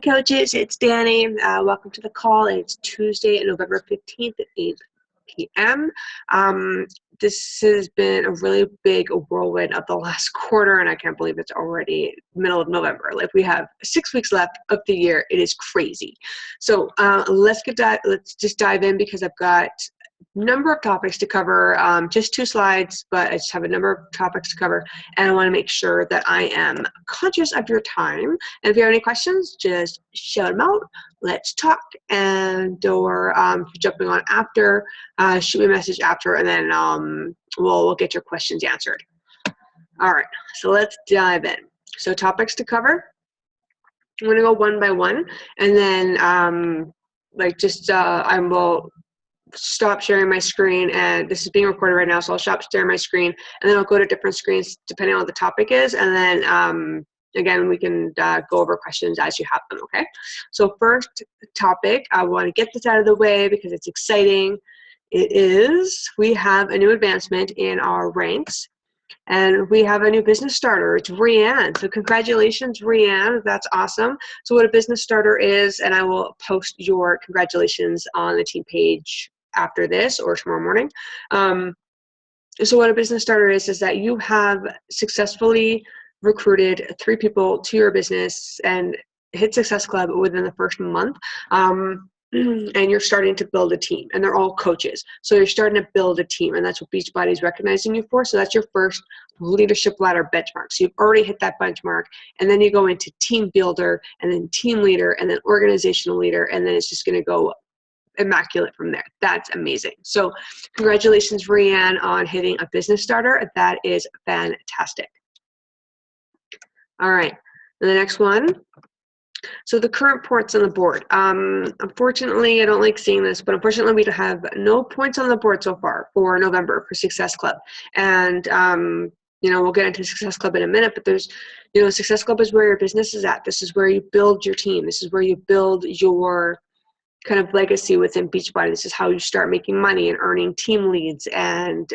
coaches, it's Danny. Welcome to the call. It's Tuesday, November 15th at 8 p.m. This has been a really big whirlwind of the last quarter, and I can't believe it's already middle of November. Like, we have 6 weeks left of the year. It is crazy. So let's just dive in, because I've got number of topics to cover, just 2 slides, but I just have a number of topics to cover, and I want to make sure that I am conscious of your time. And if you have any questions, just shout them out. Let's talk, or if you're jumping on after, shoot me a message after, and then we'll get your questions answered. All right, so let's dive in. So topics to cover. I'm going to go one by one, and then I will stop sharing my screen, and this is being recorded right now, so I'll stop sharing my screen, and then I'll go to different screens depending on what the topic is, and then again, we can go over questions as you have them, okay? So first topic, I want to get this out of the way because it's exciting. We have a new advancement in our ranks, and we have a new business starter. It's Rianne. So congratulations, Rianne. That's awesome. So what a business starter is, and I will post your congratulations on the team page after this or tomorrow morning. So what a business starter is that you have successfully recruited 3 people to your business and hit Success Club within the first month. And you're starting to build a team, and they're all coaches. So you're starting to build a team, and that's what Beachbody is recognizing you for. So that's your first leadership ladder benchmark. So you've already hit that benchmark, and then you go into team builder, and then team leader, and then organizational leader, and then it's just going to go immaculate from there. That's amazing. So congratulations, Rianne, on hitting a business starter. That is fantastic. All right, and the next one. So the current points on the board. Unfortunately, I don't like seeing this, but unfortunately we have no points on the board so far for November for Success Club. And we'll get into Success Club in a minute, but there's, Success Club is where your business is at. This is where you build your team. This is where you build your kind of legacy within Beachbody. This is how you start making money and earning team leads, and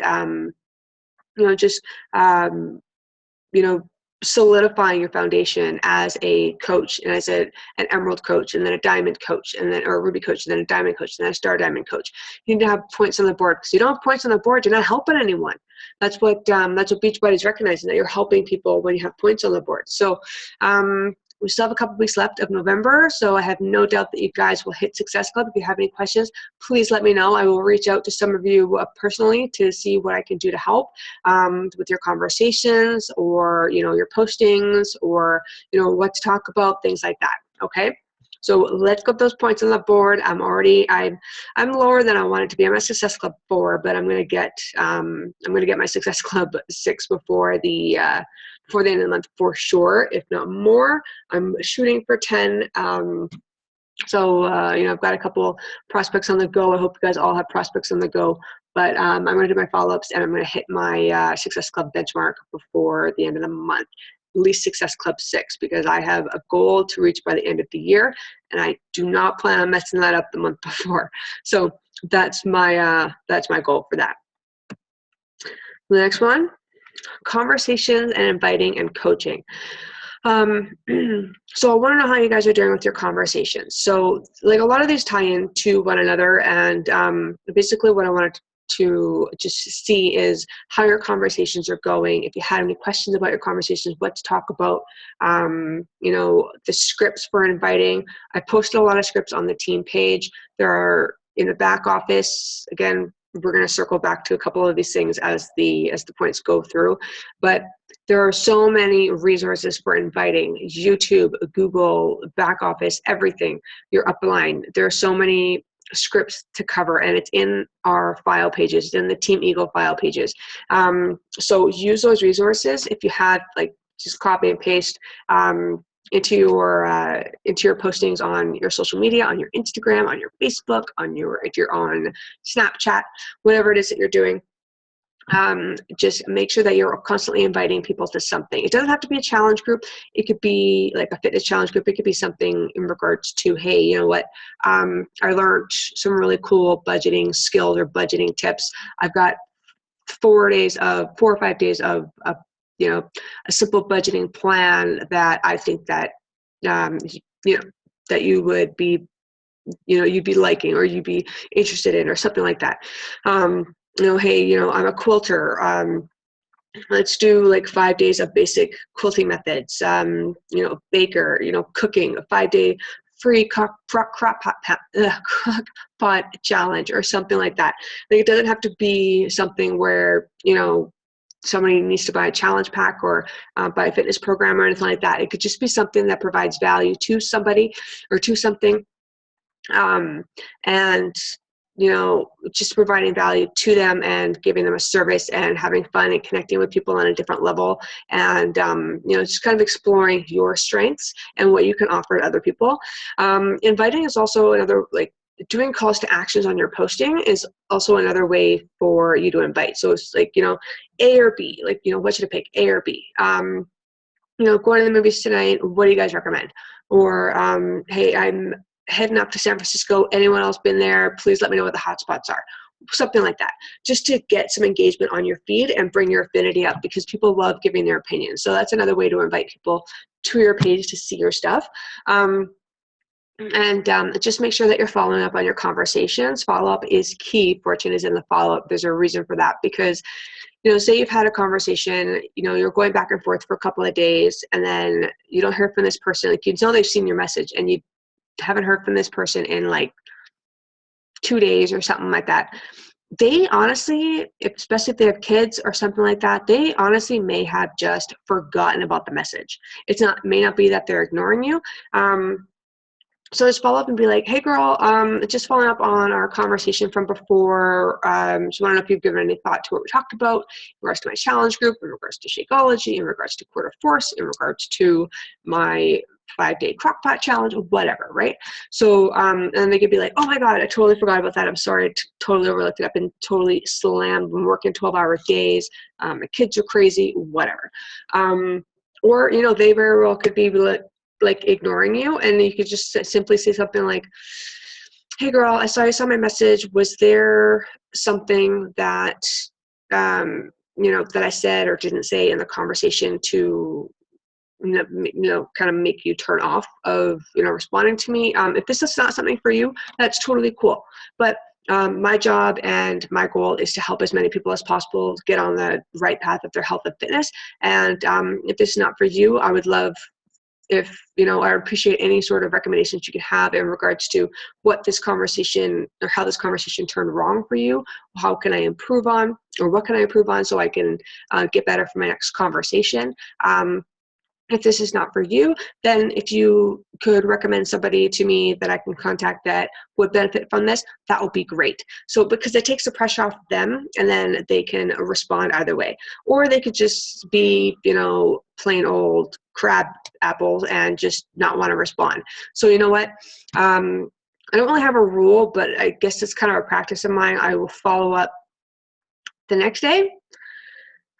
solidifying your foundation as a coach, and as an emerald coach, and then a diamond coach, and then or a ruby coach, and then a diamond coach, and then a star diamond coach. You need to have points on the board, because you don't have points on the board, you're not helping anyone. That's what Beachbody is recognizing, that you're helping people when you have points on the board. So we still have a couple weeks left of November, so I have no doubt that you guys will hit Success Club. If you have any questions, please let me know. I will reach out to some of you personally to see what I can do to help with your conversations, or your postings, or what to talk about, things like that. Okay. So let's get those points on the board. I'm lower than I wanted to be. I'm at Success Club 4, but I'm gonna get my Success Club 6 before the end of the month for sure, if not more. I'm shooting for 10. I've got a couple prospects on the go. I hope you guys all have prospects on the go. But I'm going to do my follow-ups, and I'm going to hit my Success Club benchmark before the end of the month. At least Success Club 6, because I have a goal to reach by the end of the year, and I do not plan on messing that up the month before. So that's my goal for that. The next one, conversations and inviting and coaching. So I want to know how you guys are doing with your conversations. So like, a lot of these tie into one another, and basically what I wanted to just see is how your conversations are going. If you had any questions about your conversations, what to talk about, the scripts for inviting. I posted a lot of scripts on the team page. There are in the back office. Again, we're going to circle back to a couple of these things as the points go through, but there are so many resources for inviting: YouTube, Google, back office, everything, your upline. There are so many scripts to cover, and it's in our file pages, it's in the Team Eagle file pages. So use those resources. If you have, just copy and paste into your postings on your social media, on your Instagram, on your Facebook, if you're on Snapchat, whatever it is that you're doing. Just make sure that you're constantly inviting people to something. It doesn't have to be a challenge group. It could be like a fitness challenge group. It could be something in regards to, hey, you know what? I learned some really cool budgeting skills or budgeting tips. I've got 4 or 5 days of a simple budgeting plan that I think that, that you would be, you'd be liking or you'd be interested in or something like that. Hey, I'm a quilter. Let's do like 5 days of basic quilting methods. Baker, cooking, a 5-day free crock pot challenge or something like that. Like, it doesn't have to be something where, somebody needs to buy a challenge pack or buy a fitness program or anything like that. It could just be something that provides value to somebody or to something. And just providing value to them and giving them a service and having fun and connecting with people on a different level, and just kind of exploring your strengths and what you can offer to other people. Inviting is also another, like, doing calls to actions on your posting is also another way for you to invite. So it's like, A or B, like, what should I pick, A or B? Going to the movies tonight, what do you guys recommend? Or, hey, I'm heading up to San Francisco. Anyone else been there? Please let me know what the hot spots are. Something like that, just to get some engagement on your feed and bring your affinity up, because people love giving their opinions. So that's another way to invite people to your page to see your stuff. And just make sure that you're following up on your conversations. Follow-up is key. Fortune is in the follow-up. There's a reason for that, because say you've had a conversation, you're going back and forth for a couple of days, and then you don't hear from this person. Like, they've seen your message, and you haven't heard from this person in like 2 days or something like that. They honestly, especially if they have kids or something like that, they honestly may have just forgotten about the message. May not be that they're ignoring you. So just follow up and be like, hey girl, just following up on our conversation from before. Just want to know if you've given any thought to what we talked about in regards to my challenge group, in regards to Shakeology, in regards to Quarter Force, in regards to my 5-day crockpot challenge, whatever, right? So, and they could be like, oh my God, I totally forgot about that. I'm sorry, I totally overlooked it. I've been totally slammed. I'm working 12-hour days. My kids are crazy, whatever. Or, they very well could be like ignoring you, and you could just simply say something like, hey girl, I saw you saw my message. Was there something that, that I said or didn't say in the conversation to, kind of make you turn off of, responding to me? If this is not something for you, that's totally cool. But my job and my goal is to help as many people as possible get on the right path of their health and fitness. And if this is not for you, I would love if, I appreciate any sort of recommendations you can have in regards to what this conversation or how this conversation turned wrong for you. How can I improve on, or what can I improve on so I can get better for my next conversation? If this is not for you, then if you could recommend somebody to me that I can contact that would benefit from this, that would be great. So, because it takes the pressure off them, and then they can respond either way. Or they could just be, plain old crab apples and just not want to respond. So you know what? I don't really have a rule, but I guess it's kind of a practice of mine. I will follow up the next day,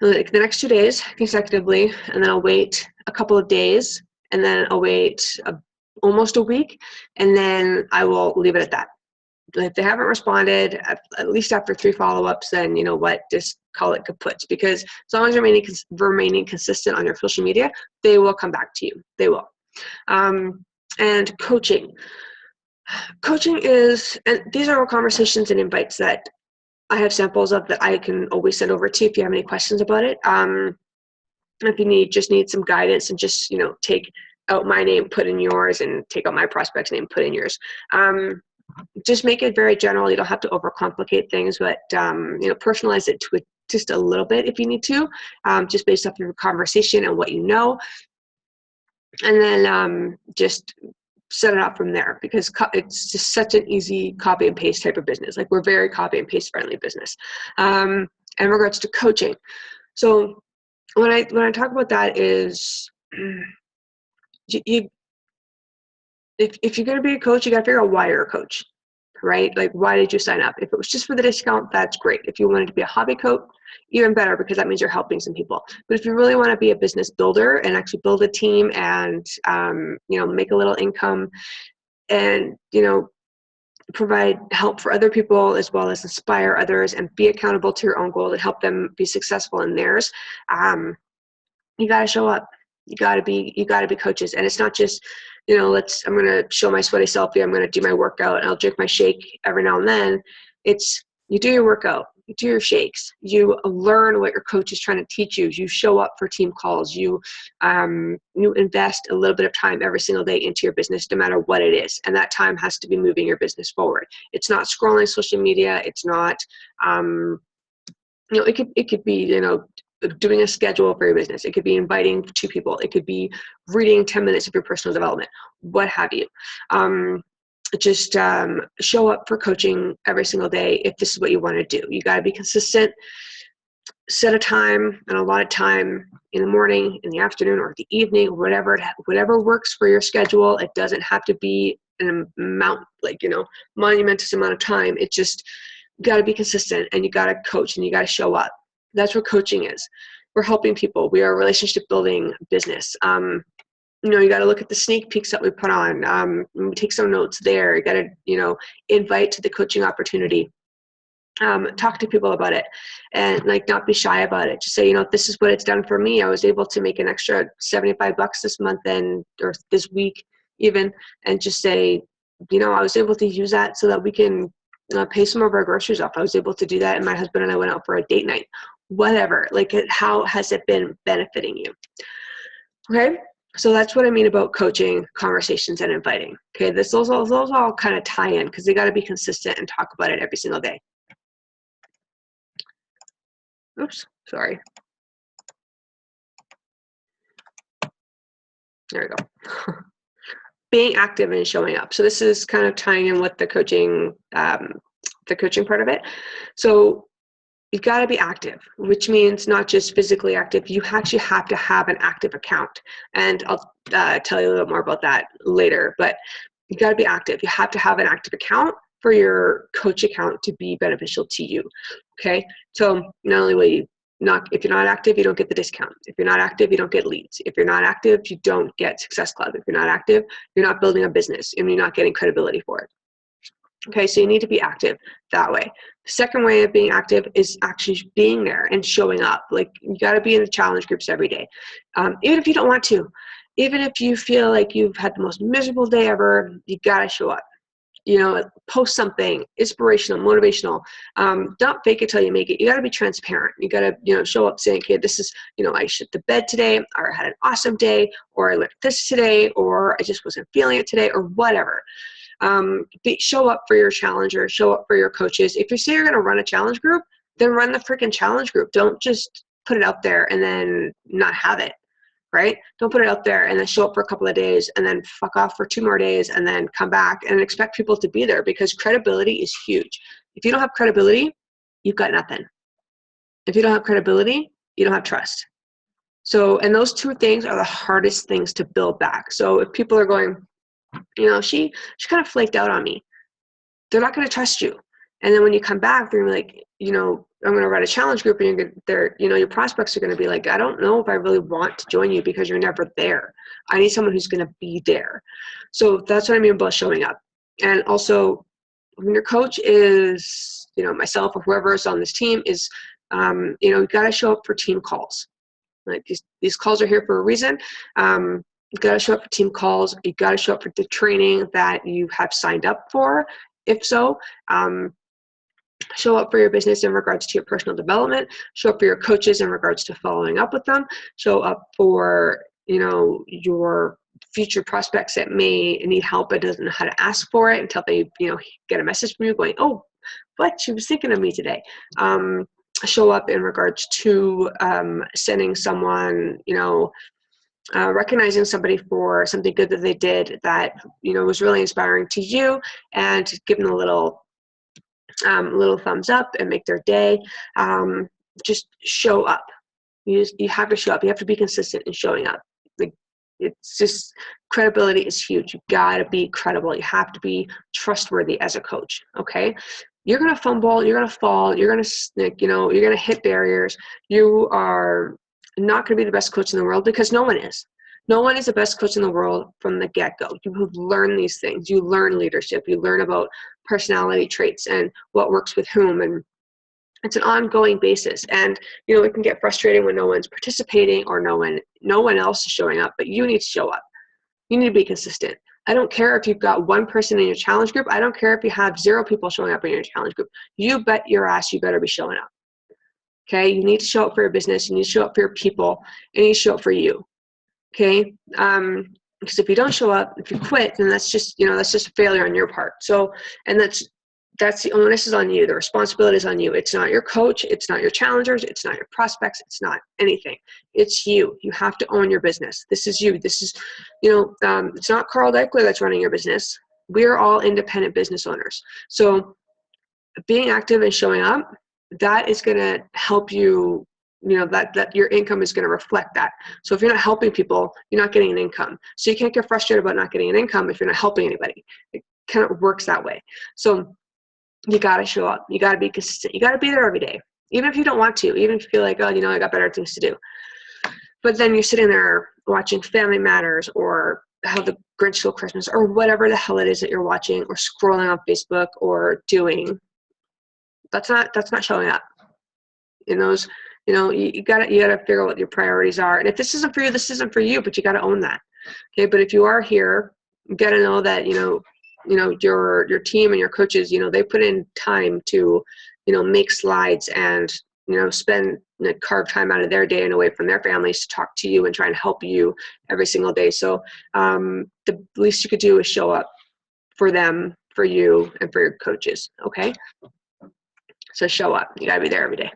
like the next 2 days consecutively, and then I'll wait a couple of days, and then I'll wait almost a week, and then I will leave it at that. If they haven't responded, at least after 3 follow-ups, then you know what, just call it kaput. Because as long as you're remaining consistent on your social media, they will come back to you. They will. And coaching. Coaching is, and these are all conversations and invites that I have samples of that I can always send over to you if you have any questions about it. If you just need some guidance, and just, take out my name, put in yours, and take out my prospect's name, put in yours. Just make it very general. You don't have to overcomplicate things, but, personalize it to just a little bit if you need to, just based off your conversation and what you know. And then just set it up from there, because it's just such an easy copy and paste type of business. Like, we're very copy and paste friendly business. In regards to coaching. So when I talk about that is, if you're going to be a coach, you got to figure out why you're a coach, right? Like, why did you sign up? If it was just for the discount, that's great. If you wanted to be a hobby coach, even better, because that means you're helping some people. But if you really want to be a business builder and actually build a team and, make a little income and, provide help for other people, as well as inspire others and be accountable to your own goal and help them be successful in theirs, you got to show up. You got to be coaches. And it's not just I'm going to show my sweaty selfie. I'm going to do my workout and I'll drink my shake every now and then. It's you do your workout, you do your shakes, you learn what your coach is trying to teach you. You show up for team calls. You invest a little bit of time every single day into your business, no matter what it is. And that time has to be moving your business forward. It's not scrolling social media. It's not, it could be, doing a schedule for your business. It could be inviting 2 people. It could be reading 10 minutes of your personal development, what have you. Just show up for coaching every single day if this is what you want to do. You got to be consistent. Set a time and a lot of time in the morning, in the afternoon, or the evening, whatever works for your schedule. It doesn't have to be an amount, monumentous amount of time. It just, you got to be consistent and you got to coach and you got to show up. That's what coaching is. We're helping people. We are a relationship building business. You got to look at the sneak peeks that we put on. Take some notes there. You got to, invite to the coaching opportunity. Talk to people about it and not be shy about it. Just say, this is what it's done for me. I was able to make an extra $75 this month or this week even, and just say, I was able to use that so that we can pay some of our groceries off. I was able to do that, and my husband and I went out for a date night. Whatever. How has it been benefiting you? Okay. So that's what I mean about coaching, conversations, and inviting. Okay. Those all kind of tie in because they got to be consistent and talk about it every single day. Oops, sorry. There we go. Being active and showing up. So this is kind of tying in with the coaching part of it. So you've got to be active, which means not just physically active. You actually have to have an active account. And I'll tell you a little bit more about that later. But you got to be active. You have to have an active account for your coach account to be beneficial to you. Okay. So not only will you if you're not active, you don't get the discount. If you're not active, you don't get leads. If you're not active, you don't get Success Club. If you're not active, you're not building a business and you're not getting credibility for it. Okay, so you need to be active that way. The second way of being active is actually being there and showing up. You got to be in the challenge groups every day. Even if you don't want to, even if you feel like you've had the most miserable day ever, you got to show up. Post something inspirational, motivational. Don't fake it till you make it. You got to be transparent. You got to, show up saying, okay, this is, I shit the bed today, or I had an awesome day, or I learned this today, or I just wasn't feeling it today, or whatever. Show up for your challengers, show up for your coaches. If you say you're going to run a challenge group, then run the freaking challenge group. Don't just put it out there and then not have it. Right? Don't put it out there and then show up for a couple of days and then fuck off for 2 more days and then come back and expect people to be there, because credibility is huge. If you don't have credibility, you've got nothing. If you don't have credibility, you don't have trust. So, and those 2 things are the hardest things to build back. So if people are going, she kind of flaked out on me, they're not going to trust you. And then when you come back, they're like, I'm going to run a challenge group, and your prospects are going to be like, I don't know if I really want to join you because you're never there. I need someone who's going to be there. So that's what I mean by showing up. And also, when your coach is, myself or whoever is on this team is, you got to show up for team calls. These calls are here for a reason. You got to show up for team calls. You got to show up for the training that you have signed up for. If so, show up for your business in regards to your personal development. Show up for your coaches in regards to following up with them. Show up for, your future prospects that may need help but doesn't know how to ask for it until they, get a message from you going, oh, but she was thinking of me today. Show up in regards to sending someone, recognizing somebody for something good that they did that, was really inspiring to you, and give them a little thumbs up and make their day. Just show up. You have to show up. You have to be consistent in showing up. It's just, credibility is huge. You gotta be credible. You have to be trustworthy as a coach. Okay. You're going to fumble. You're going to fall. You're going to snick, you're going to hit barriers. You are not going to be the best coach in the world, because no one is. No one is the best coach in the world from the get-go. You learn these things. You learn leadership. You learn about personality traits and what works with whom. And it's an ongoing basis. And, it can get frustrating when no one's participating or no one else is showing up, but you need to show up. You need to be consistent. I don't care if you've got one person in your challenge group. I don't care if you have 0 people showing up in your challenge group. You bet your ass you better be showing up. Okay? You need to show up for your business. You need to show up for your people. And you need to show up for you. Okay? Because if you don't show up, if you quit, then that's just, that's just a failure on your part. So, and that's the onus is on you. The responsibility is on you. It's not your coach. It's not your challengers. It's not your prospects. It's not anything. It's you. You have to own your business. This is you. This is, it's not Carl Deichler that's running your business. We're all independent business owners. So being active and showing up, that is going to help you, that your income is going to reflect that. So if you're not helping people, you're not getting an income. So you can't get frustrated about not getting an income if you're not helping anybody. It kind of works that way. So you got to show up. You got to be consistent. You got to be there every day. Even if you don't want to, even if you feel like, oh, I got better things to do. But then you're sitting there watching Family Matters or How the Grinch Stole Christmas or whatever the hell it is that you're watching or scrolling on Facebook or doing. That's not showing up. In those, you gotta figure out what your priorities are. And if this isn't for you, this isn't for you, but you gotta own that. Okay. But if you are here, you gotta know that, your team and your coaches, they put in time to, make slides and, carve time out of their day and away from their families to talk to you and try and help you every single day. So the least you could do is show up for them, for you, and for your coaches. Okay. So show up. You gotta be there every day.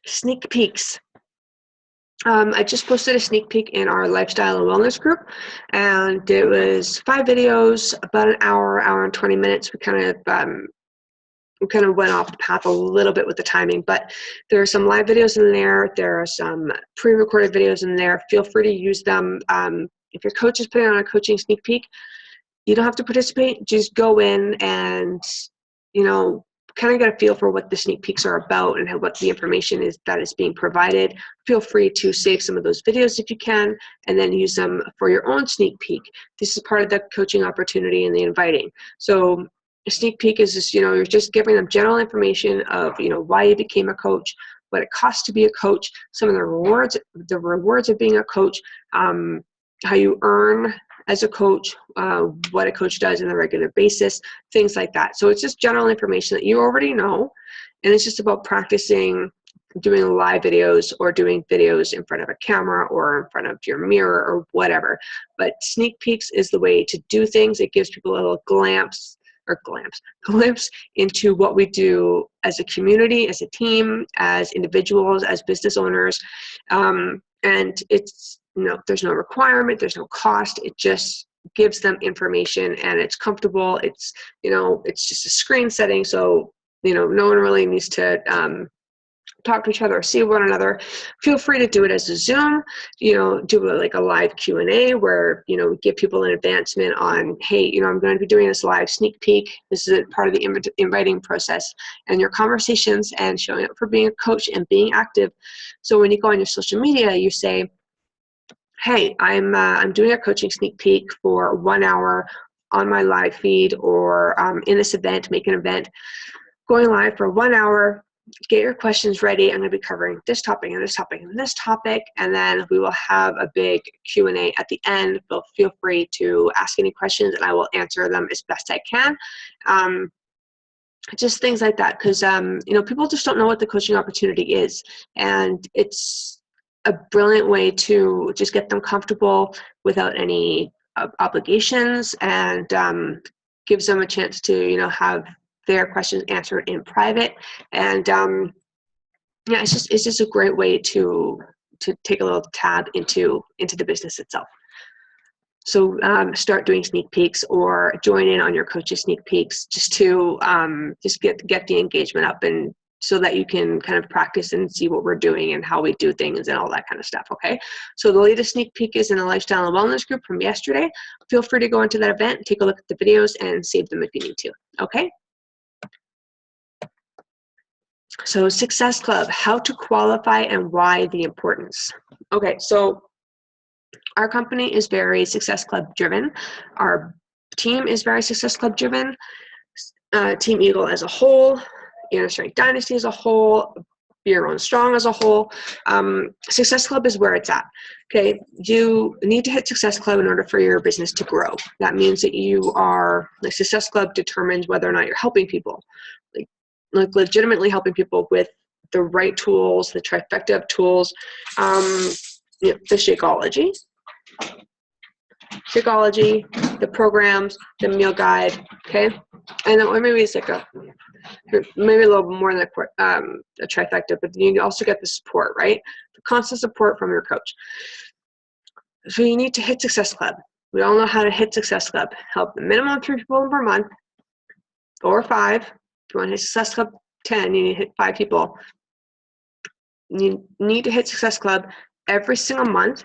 Sneak peeks. I just posted a sneak peek in our lifestyle and wellness group, and it was 5 videos, about an hour and 20 minutes. We kind of went off the path a little bit with the timing, but there are some live videos in there. There are some pre-recorded videos in there. Feel free to use them. If your coach is putting on a coaching sneak peek, you don't have to participate. Just go in and, kind of get a feel for what the sneak peeks are about and what the information is that is being provided. Feel free to save some of those videos if you can, and then use them for your own sneak peek. This is part of the coaching opportunity and the inviting. So a sneak peek is just, you're just giving them general information of, why you became a coach, what it costs to be a coach, some of the rewards of being a coach, how you earn as a coach, what a coach does on a regular basis, things like that. So it's just general information that you already know, and it's just about practicing doing live videos or doing videos in front of a camera or in front of your mirror or whatever. But sneak peeks is the way to do things. It gives people a little glimpse into what we do as a community, as a team, as individuals, as business owners. And it's, there's no requirement, there's no cost. It just gives them information, and it's comfortable. It's, it's just a screen setting. So, no one really needs to talk to each other or see one another. Feel free to do it as a Zoom, do like a live Q&A where, give people an advancement on, hey, I'm going to be doing this live sneak peek. This is a part of the inviting process and your conversations and showing up for being a coach and being active. So when you go on your social media, you say, hey, I'm doing a coaching sneak peek for 1 hour on my live feed or in this event, make an event, going live for 1 hour. Get your questions ready. I'm going to be covering this topic and this topic and this topic, and then we will have a big Q&A at the end. But feel free to ask any questions, and I will answer them as best I can. Just things like that, because people just don't know what the coaching opportunity is, and it's a brilliant way to just get them comfortable without any obligations, and gives them a chance to have their questions answered in private. And it's just a great way to take a little tab into the business itself. So start doing sneak peeks or join in on your coach's sneak peeks just to just get the engagement up, and so that you can kind of practice and see what we're doing and how we do things and all that kind of stuff, okay? So the latest sneak peek is in the Lifestyle and Wellness group from yesterday. Feel free to go into that event, take a look at the videos, and save them if you need to, okay? So Success Club, how to qualify and why the importance. Okay, so our company is very Success Club driven. Our team is very Success Club driven. Team Eagle as a whole, Inner Strength Dynasty as a whole, be your own strong as a whole. Success Club is where it's at. Okay, you need to hit Success Club in order for your business to grow. That means that you are, like, Success Club determines whether or not you're helping people, like legitimately helping people with the right tools, the trifecta of tools, the Shakeology, the programs, the meal guide, okay? And then, or maybe it's like maybe a little more than a trifecta, but you also get the support, right? The constant support from your coach. So you need to hit Success Club. We all know how to hit Success Club. Help a minimum of 3 people per month, or 5. If you want to hit Success Club 10, you need to hit 5 people. You need to hit Success Club every single month,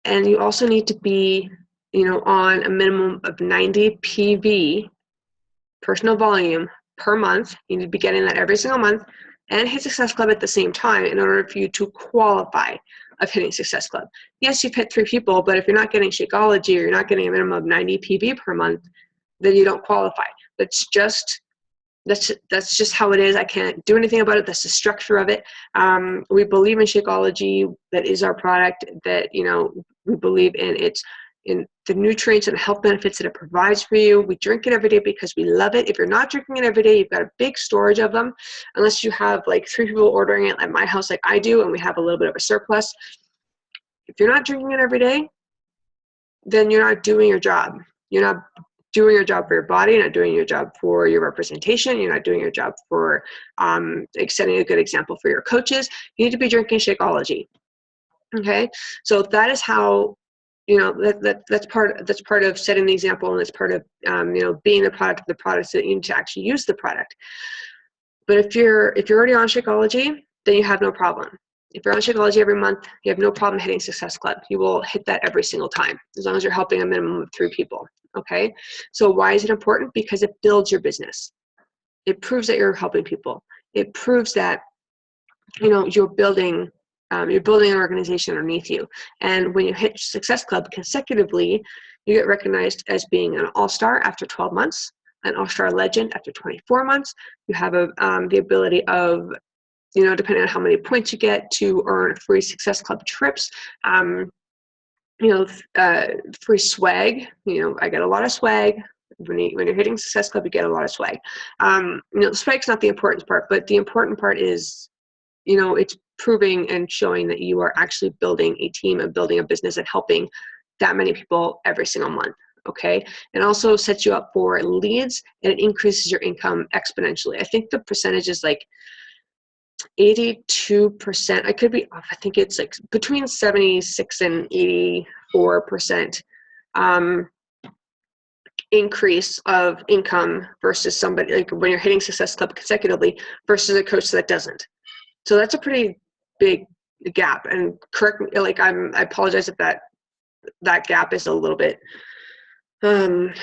and you also need to be, on a minimum of 90 PV, personal volume, per month. You need to be getting that every single month, and hit Success Club at the same time in order for you to qualify of hitting Success Club. Yes, you've hit 3 people, but if you're not getting Shakeology or you're not getting a minimum of 90 PV per month, then you don't qualify. That's just how it is. I can't do anything about it. That's the structure of it. We believe in Shakeology. That is our product that, we believe in. It's in the nutrients and health benefits that it provides for you. We drink it every day because we love it. If you're not drinking it every day, you've got a big storage of them, unless you have like 3 people ordering it at my house like I do, and we have a little bit of a surplus. If you're not drinking it every day, then you're not doing your job. You're not doing your job for your body. You're not doing your job for your representation. You're not doing your job for setting a good example for your coaches. You need to be drinking Shakeology. Okay, so that is how, that's part of setting the example, and that's part of being the product of the products, that you need to actually use the product. But if you're already on Shakeology, then you have no problem. If you're on Shakeology every month, you have no problem hitting Success Club. You will hit that every single time, as long as you're helping a minimum of 3 people. Okay, so why is it important? Because it builds your business. It proves that you're helping people. It proves that you're building an organization underneath you. And when you hit Success Club consecutively, you get recognized as being an all-star after 12 months, an all-star legend after 24 months. You have the ability of, depending on how many points you get, to earn free Success Club trips. Free swag. I get a lot of swag. When you're hitting Success Club, you get a lot of swag. Swag's not the important part, but the important part is, it's proving and showing that you are actually building a team and building a business and helping that many people every single month. Okay, it also sets you up for leads, and it increases your income exponentially. I think the percentage is like 82%. I could be off. I think it's like between 76 and 84% increase of income versus somebody, like when you're hitting Success Club consecutively, versus a coach that doesn't. So that's a pretty big gap. And correct me, I apologize if that gap is a little bit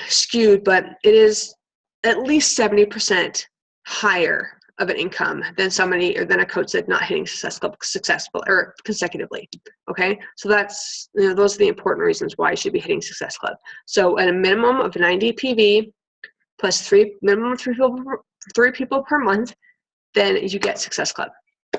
skewed, but it is at least 70% higher of an income than somebody, or than a coach that's not hitting successful or consecutively. Okay, so that's, those are the important reasons why you should be hitting Success Club. So at a minimum of 90 PV plus 3 people per month, then you get Success Club.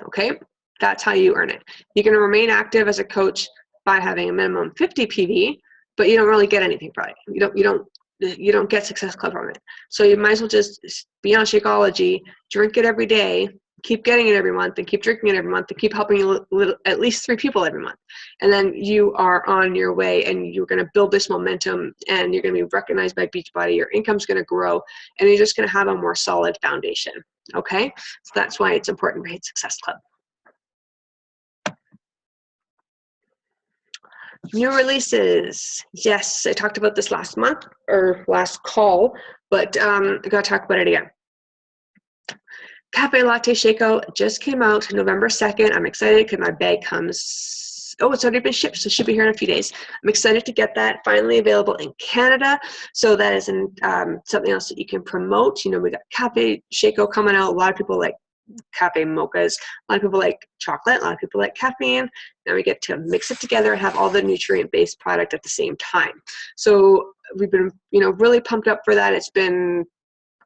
Okay, that's how you earn it. You're going to remain active as a coach by having a minimum 50 PV, but you don't really get anything from it. You don't get Success Club from it. So you might as well just be on Shakeology, drink it every day, keep getting it every month, and keep drinking it every month, and keep helping at least 3 people every month. And then you are on your way, and you're going to build this momentum, and you're going to be recognized by Beachbody. Your income's going to grow, and you're just going to have a more solid foundation. Okay? So that's why it's important to hit Success Club. New releases. Yes, I talked about this last month, or last call, but I gotta talk about it again. Cafe Latte Shako just came out November 2nd. I'm excited because my bag comes, it's already been shipped, so it should be here in a few days. I'm excited to get that finally available in Canada. So that is something else that you can promote. We got Cafe Shako coming out. A lot of people like cafe mochas. A lot of people like chocolate. A lot of people like caffeine. Now we get to mix it together and have all the nutrient-based product at the same time. So we've been, really pumped up for that. It's been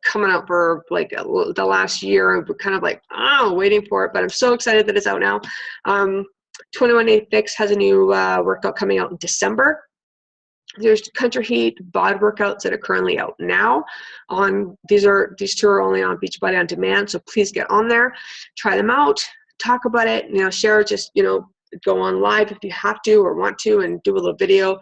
coming out for like the last year. We're kind of like, oh, waiting for it, but I'm so excited that it's out now. 21 Day Fix has a new workout coming out in December. There's Country Heat bod workouts that are currently out now. These two are only on Beachbody On Demand, so please get on there, try them out, talk about it, share, just, go on live if you have to or want to and do a little video.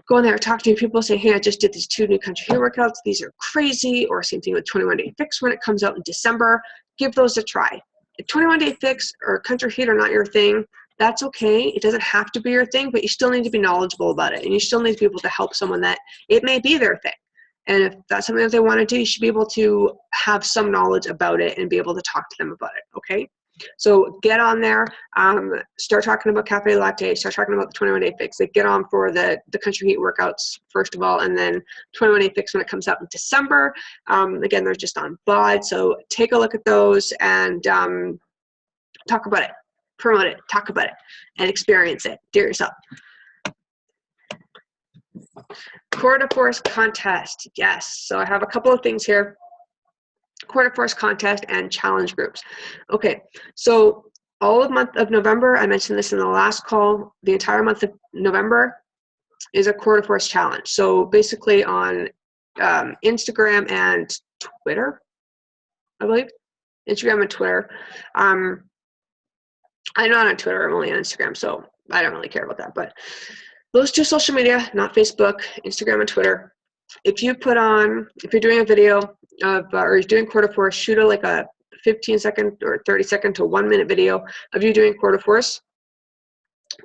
Go in there, talk to people, say, hey, I just did these 2 new Country Heat workouts. These are crazy. Or same thing with 21 Day Fix when it comes out in December. Give those a try. If 21 Day Fix or Country Heat are not your thing, that's okay. It doesn't have to be your thing, but you still need to be knowledgeable about it. And you still need to be able to help someone that it may be their thing. And if that's something that they want to do, you should be able to have some knowledge about it and be able to talk to them about it, okay? So get on there, start talking about Cafe Latte, start talking about the 21 Day Fix. Like, get on for the Country Heat workouts, first of all, and then 21 Day Fix when it comes out in December. Again, they're just on BOD, so take a look at those and talk about it, promote it, talk about it, and experience it. Do it yourself. Core to Force contest, yes. So I have a couple of things here. Core to Force contest and challenge groups. Okay, so all of month of November, I mentioned this in the last call, the entire month of November is a Core to Force challenge. So basically on Instagram and Twitter, I believe, Instagram and Twitter. I'm not on Twitter, I'm only on Instagram, so I don't really care about that. But those 2 social media, not Facebook, Instagram and Twitter. If you're doing a video of, or you're doing Core to Force, shoot like a 15-second or 30-second to 1-minute video of you doing Core to Force.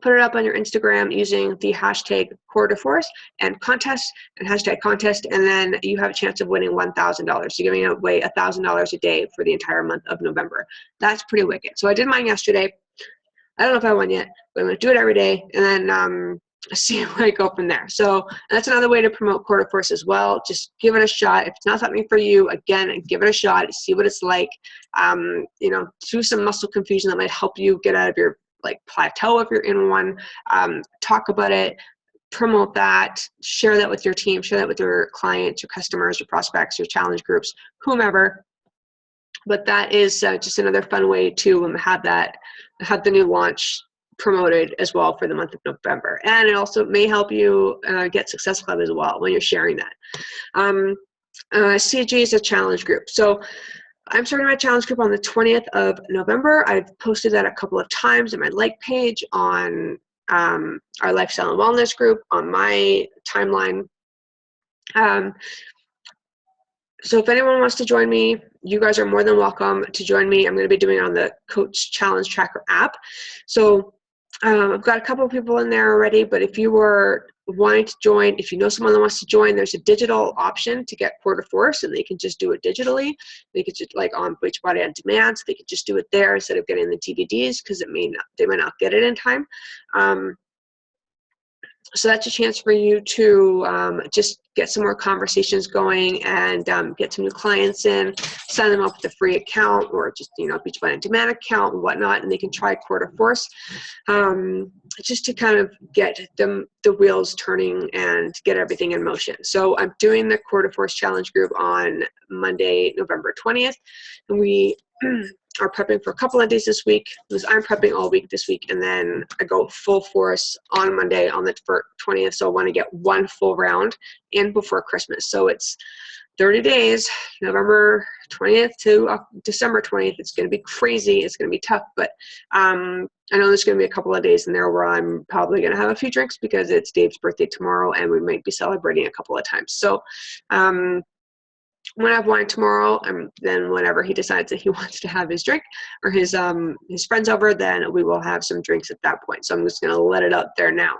Put it up on your Instagram using the hashtag Core to Force and contest and hashtag contest, and then you have a chance of winning $1,000. So you're giving away $1,000 a day for the entire month of November. That's pretty wicked. So I did mine yesterday. I don't know if I won yet, but I'm going to do it every day and then see where I go from there. So that's another way to promote Core to Force as well. Just give it a shot. If it's not something for you, again, give it a shot. See what it's like. Do some muscle confusion that might help you get out of your plateau if you're in one. Talk about it. Promote that. Share that with your team. Share that with your clients, your customers, your prospects, your challenge groups, whomever. But that is just another fun way to have the new launch promoted as well for the month of November. And it also may help you get Success Club as well when you're sharing that. CG is a challenge group. So I'm starting my challenge group on the 20th of November. I've posted that a couple of times in my like page, on our lifestyle and wellness group, on my timeline. So if anyone wants to join me, you guys are more than welcome to join me. I'm going to be doing it on the Coach Challenge Tracker app. So I've got a couple of people in there already, but if you were wanting to join, if you know someone that wants to join, there's a digital option to get Core to Force, and they can just do it digitally. They could just, like on Beachbody On Demand, so they could just do it there instead of getting the DVDs, because they might not get it in time. So that's a chance for you to just get some more conversations going and get some new clients in, sign them up with a free account or just, Beachbody On Demand account and whatnot, and they can try Core to Force just to kind of get the wheels turning and get everything in motion. So I'm doing the Core to Force Challenge group on Monday, November 20th, and we are prepping for a couple of days this week, because I'm prepping all week this week, and then I go full force on Monday on the 20th, so I want to get one full round in before Christmas. So it's 30 days, November 20th to December 20th. It's going to be crazy. It's going to be tough, but I know there's going to be a couple of days in there where I'm probably going to have a few drinks because it's Dave's birthday tomorrow, and we might be celebrating a couple of times. So when I have wine tomorrow, and then whenever he decides that he wants to have his drink or his friends over, then we will have some drinks at that point. So I'm just going to let it out there now.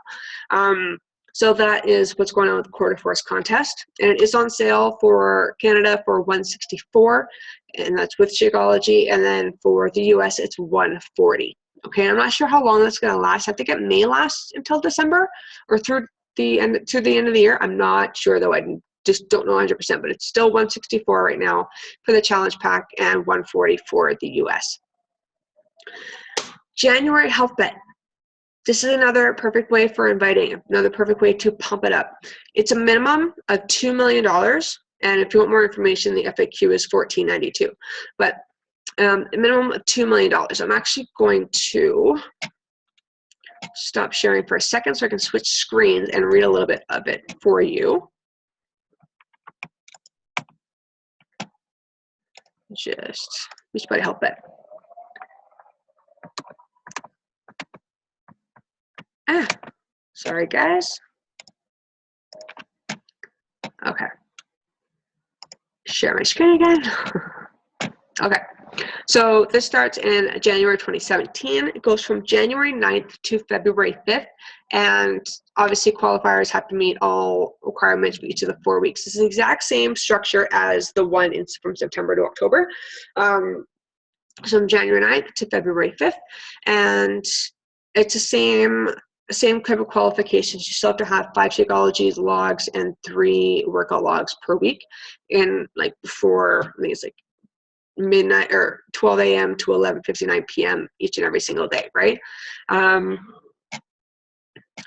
So that is what's going on with the Core to Force contest, and it is on sale for Canada for $164, and that's with Shakeology, and then for the US it's $140. Okay, I'm not sure how long that's going to last. I think it may last until December or through the end of the year. I'm not sure though. I just don't know 100%, but it's still $164 right now for the challenge pack and $140 for the US. January Health Bet. This is another perfect way for inviting, another perfect way to pump it up. It's a minimum of $2 million, And if you want more information, the FAQ is $14.92. But a minimum of $2 million. I'm actually going to stop sharing for a second so I can switch screens and read a little bit of it for you. Just Beachbody Help It. Sorry guys. Okay. Share my screen again. Okay. So this starts in January 2017. It goes from January 9th to February 5th. And obviously qualifiers have to meet all requirements for each of the 4 weeks. It's the exact same structure as the one from September to October. So from January 9th to February 5th. And it's the same type of qualifications. You still have to have 5 Shakeology logs and 3 workout logs per week. And like before, I think it's like midnight or 12 a.m. to 11:59 p.m. each and every single day, right?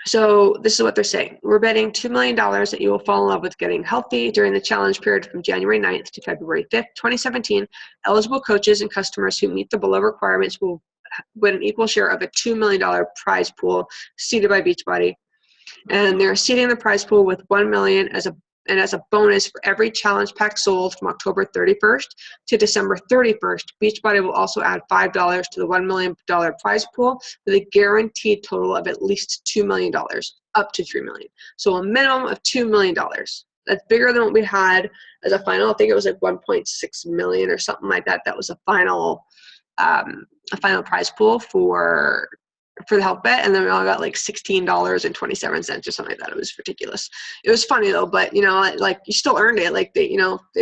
So this is what they're saying. We're betting $2 million that you will fall in love with getting healthy during the challenge period from January 9th to February 5th, 2017. Eligible coaches and customers who meet the below requirements will win an equal share of a $2 million prize pool seeded by Beachbody. And they're seeding the prize pool with $1 million as a bonus for every challenge pack sold from October 31st to December 31st. Beachbody will also add $5 to the $1 million prize pool with a guaranteed total of at least $2 million, up to $3 million. So a minimum of $2 million. That's bigger than what we had as a final. I think it was like 1.6 million or something like that. That was a final prize pool for the health bet, and then we all got like $16.27 or something like that. It was ridiculous. It was funny though, but you know, like you still earned it. Like they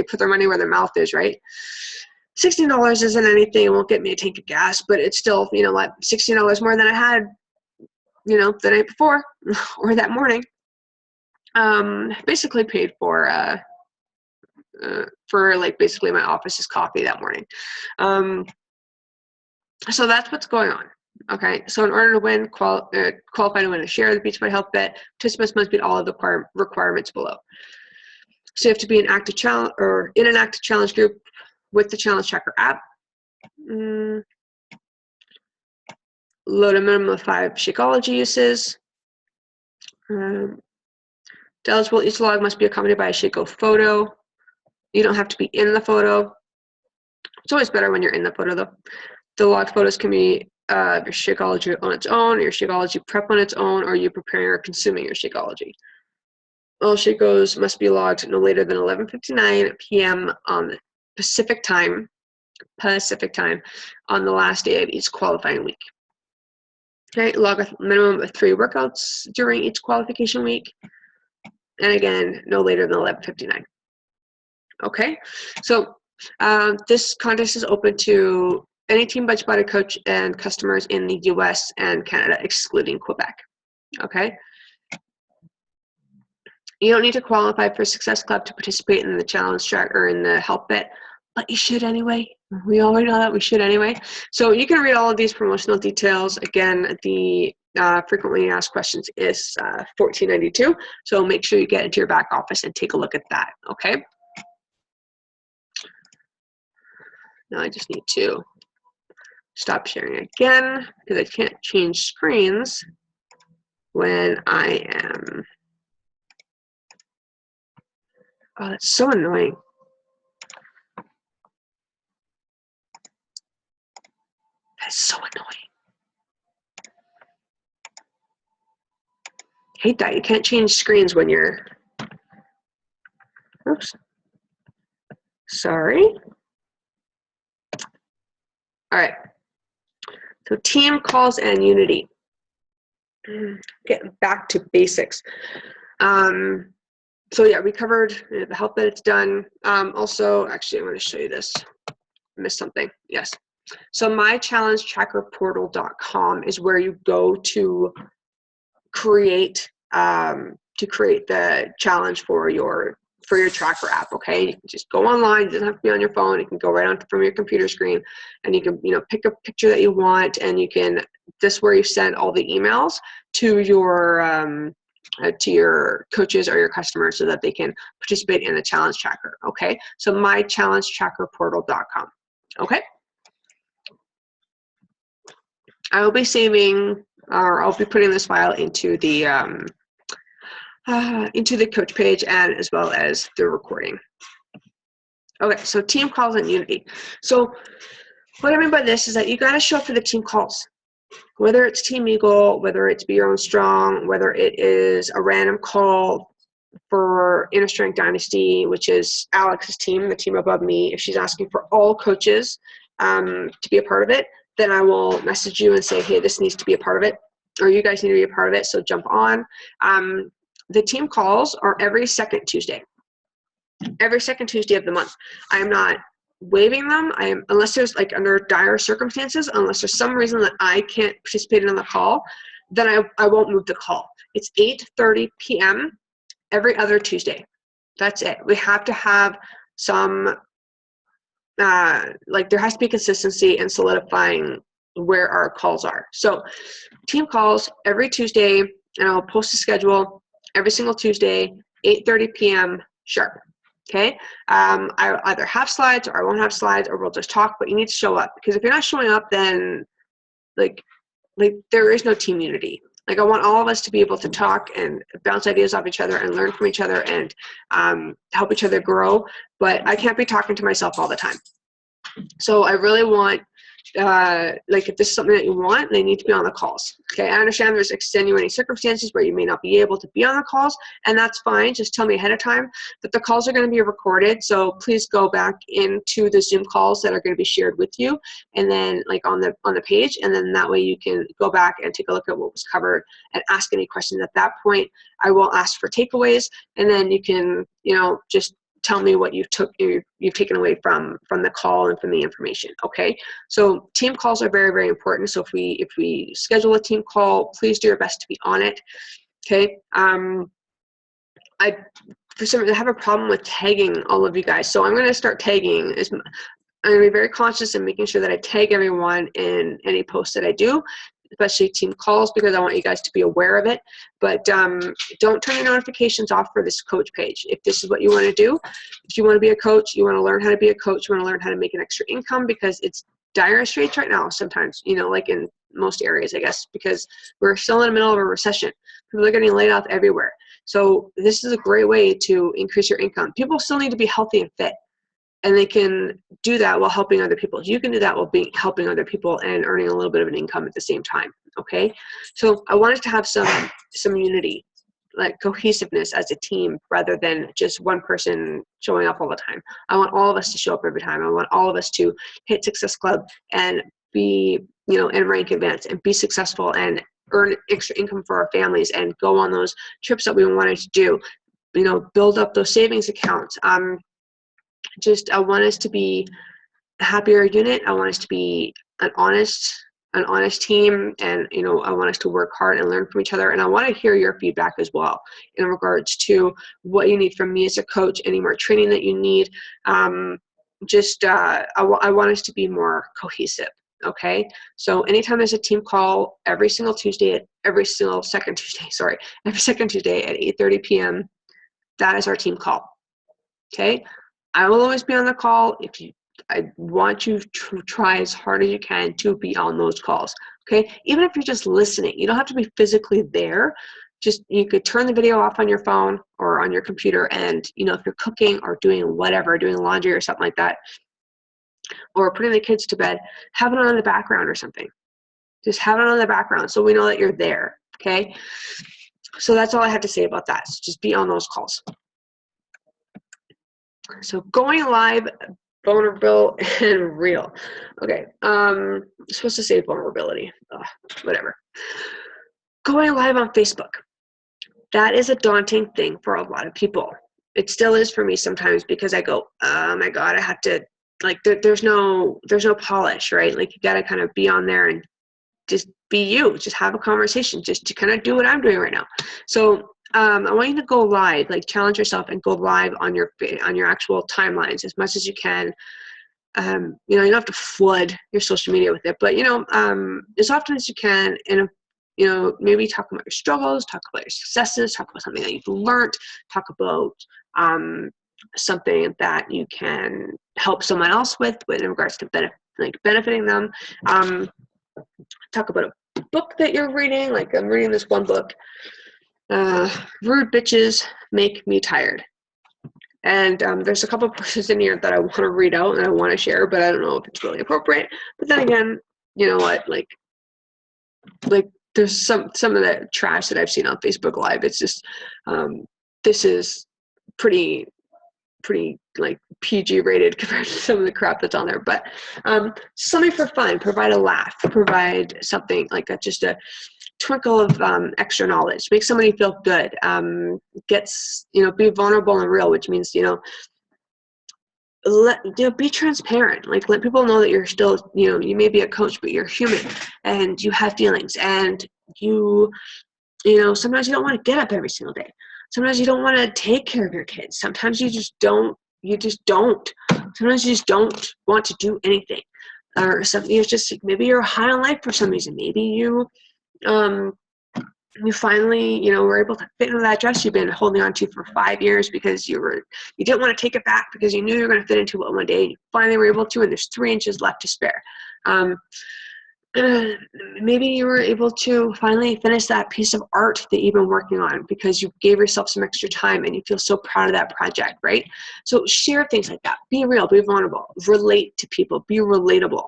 put their money where their mouth is, right? $16 isn't anything. It won't get me a tank of gas, but it's still, you know what, $16 more than I had, you know, the night before or that morning. Basically paid for like basically my office's coffee that morning. So that's what's going on. Okay, so in order to win, qualify to win a share of the Beachbody Health Bet, participants must meet all of the requirements below. So you have to be in an active challenge group with the Challenge Tracker app. Load a minimum of 5 Shakeology uses. Eligible, each log must be accompanied by a Shako photo. You don't have to be in the photo. It's always better when you're in the photo though. The log photos can be your Shakeology on its own, your Shakeology prep on its own, or you preparing or consuming your Shakeology. All Shakos must be logged no later than 11:59 p.m. on the Pacific time on the last day of each qualifying week. Okay, log a minimum of 3 workouts during each qualification week, and again, no later than 11:59. Okay, so this contest is open to any Team Beachbody coach and customers in the US and Canada, excluding Quebec. Okay. You don't need to qualify for Success Club to participate in the challenge track or in the help bet, but you should anyway. We already know that we should anyway. So you can read all of these promotional details. Again, the frequently asked questions is $14.92. So make sure you get into your back office and take a look at that. Okay. Now I just need to stop sharing again because I can't change screens when I am. Oh, that's so annoying. That's so annoying. Hate that. You can't change screens when you're. Oops. Sorry. All right. So team calls and unity. Getting back to basics. So yeah, we covered the help that it's done. Also, actually, I'm going to show you this. I missed something. Yes. So mychallengetrackerportal.com is where you go to create the challenge for your tracker app. Okay, you can just go online. It doesn't have to be on your phone. You can go right on from your computer screen, and you can pick a picture that you want, and you can. This is where you send all the emails to your to your coaches or your customers so that they can participate in the challenge tracker. Okay, so mychallengetrackerportal.com. Okay, I will be saving, or I'll be putting this file into the coach page and as well as the recording. Okay, so team calls and unity. So what I mean by this is that you got to show up for the team calls, whether it's Team Eagle, whether it's Be Your Own Strong, whether it is a random call for Inner Strength Dynasty, which is Alex's team, the team above me. If she's asking for all coaches to be a part of it, then I will message you and say, hey, this needs to be a part of it, or you guys need to be a part of it, so jump on. The team calls are every second Tuesday. Every second Tuesday of the month. I am not waiving them. Unless there's like under dire circumstances, unless there's some reason that I can't participate in the call, then I won't move the call. It's 8:30 p.m. every other Tuesday. That's it. We have to have some, there has to be consistency in solidifying where our calls are. So team calls every Tuesday, and I'll post a schedule every single Tuesday, 8:30 p.m. sharp. Okay, I either have slides or I won't have slides, or we'll just talk, but you need to show up, because if you're not showing up, then like there is no team unity. Like, I want all of us to be able to talk and bounce ideas off each other and learn from each other and help each other grow, but I can't be talking to myself all the time. So I really want, if this is something that you want, they need to be on the calls. Okay, I understand there's extenuating circumstances where you may not be able to be on the calls, and that's fine. Just tell me ahead of time. But the calls are going to be recorded, so please go back into the Zoom calls that are going to be shared with you, and then on the page, and then that way you can go back and take a look at what was covered and ask any questions at that point. I will ask for takeaways, and then you can, just tell me what you've taken away from the call and from the information. Okay, so team calls are very, very important. So if we schedule a team call, please do your best to be on it. Okay, for some reason I have a problem with tagging all of you guys, so I'm going to start tagging. I'm going to be very conscious in making sure that I tag everyone in any post that I do, especially team calls, because I want you guys to be aware of it. But don't turn your notifications off for this coach page. If this is what you want to do, if you want to be a coach, you want to learn how to be a coach, you want to learn how to make an extra income, because it's dire straits right now sometimes, like in most areas, I guess, because we're still in the middle of a recession. People are getting laid off everywhere. So this is a great way to increase your income. People still need to be healthy and fit, and they can do that while helping other people. You can do that while helping other people and earning a little bit of an income at the same time. Okay, so I wanted to have some unity, like cohesiveness as a team, rather than just one person showing up all the time. I want all of us to show up every time. I want all of us to hit Success Club and be, and rank advance and be successful and earn extra income for our families and go on those trips that we wanted to do. Build up those savings accounts. I want us to be a happier unit. I want us to be an honest team, and I want us to work hard and learn from each other. And I want to hear your feedback as well in regards to what you need from me as a coach, any more training that you need. I want us to be more cohesive. Okay, so anytime there's a team call, every second Tuesday at 8:30 p.m. that is our team call. Okay, I will always be on the call. I want you to try as hard as you can to be on those calls. Okay, even if you're just listening, you don't have to be physically there. Just, you could turn the video off on your phone or on your computer, and if you're cooking or doing whatever, doing laundry or something like that, or putting the kids to bed, have it on in the background or something. Just have it on the background so we know that you're there. Okay, so that's all I have to say about that. So just be on those calls. So going live, vulnerable and real. Okay, I'm supposed to say vulnerability. Whatever. Going live on Facebook. That is a daunting thing for a lot of people. It still is for me sometimes, because I go, oh my God, I have to, there's no polish, right? Like, you got to kind of be on there and just be you, just have a conversation, just to kind of do what I'm doing right now. So I want you to go live, challenge yourself and go live on your actual timelines as much as you can. You don't have to flood your social media with it, but as often as you can, in you know, maybe talk about your struggles, talk about your successes, talk about something that you've learned, talk about something that you can help someone else with in regards to benefiting them. Talk about a book that you're reading. Like I'm reading this one book, Rude Bitches Make Me Tired. And there's a couple of portions in here that I want to read out and I want to share, but I don't know if it's really appropriate. But then again, you know what, like there's some of that trash that I've seen on Facebook Live. It's just, this is pretty like PG rated compared to some of the crap that's on there. But something for fun, provide a laugh, provide something like that, just a twinkle of extra knowledge, make somebody feel good, be vulnerable and real, which means, be transparent, like let people know that you're still, you may be a coach, but you're human and you have feelings, and sometimes you don't want to get up every single day. Sometimes you don't want to take care of your kids. Sometimes you just don't. Sometimes you just don't want to do anything. Or something, it's just maybe you're high on life for some reason. Maybe you finally, were able to fit into that dress you've been holding on to for 5 years because you didn't want to take it back because you knew you were going to fit into it one day. You finally were able to, and there's 3 inches left to spare. Maybe you were able to finally finish that piece of art that you've been working on because you gave yourself some extra time and you feel so proud of that project, right? So share things like that. Be real, be vulnerable, relate to people, be relatable.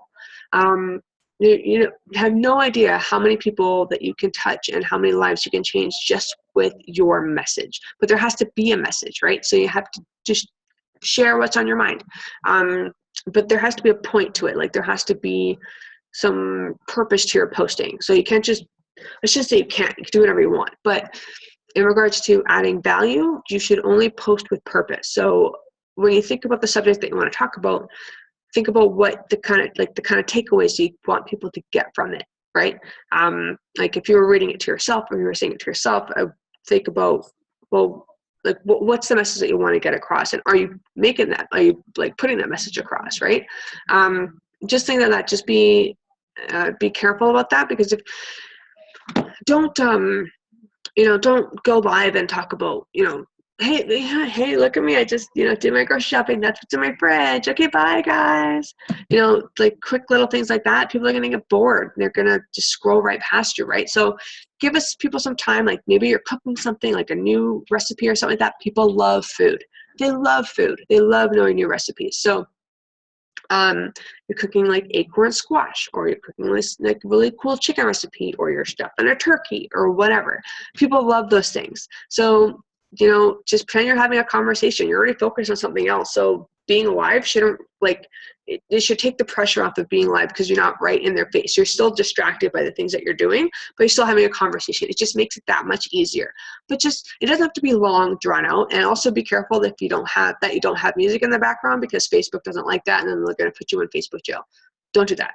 You have no idea how many people that you can touch and how many lives you can change just with your message. But there has to be a message, right? So you have to just share what's on your mind. But there has to be a point to it. Like there has to be some purpose to your posting. So you can't just, let's just say you can do whatever you want. But in regards to adding value, you should only post with purpose. So when you think about the subject that you want to talk about, think about what the kind of takeaways you want people to get from it, right? Like if you were reading it to yourself or you were saying it to yourself, I think about, well, like what's the message that you want to get across, and are you making that? Are you like putting that message across, right? Just think of that. Just be careful about that, because if don't go live and talk about hey, look at me, I just did my grocery shopping, that's what's in my fridge, okay, bye guys. Like quick little things like that, people are going to get bored, they're going to just scroll right past you, right? So give people some time. Like maybe you're cooking something like a new recipe or something like that. People love food, they love knowing new recipes. So you're cooking like acorn squash, or you're cooking this like really cool chicken recipe, or you're stuffing a turkey or whatever. People love those things. So just pretend you're having a conversation. You're already focused on something else. So being live shouldn't, it should take the pressure off of being live, because you're not right in their face. You're still distracted by the things that you're doing, but you're still having a conversation. It just makes it that much easier. But it doesn't have to be long, drawn out. And also be careful if you don't have music in the background, because Facebook doesn't like that, and then they're going to put you in Facebook jail. Don't do that.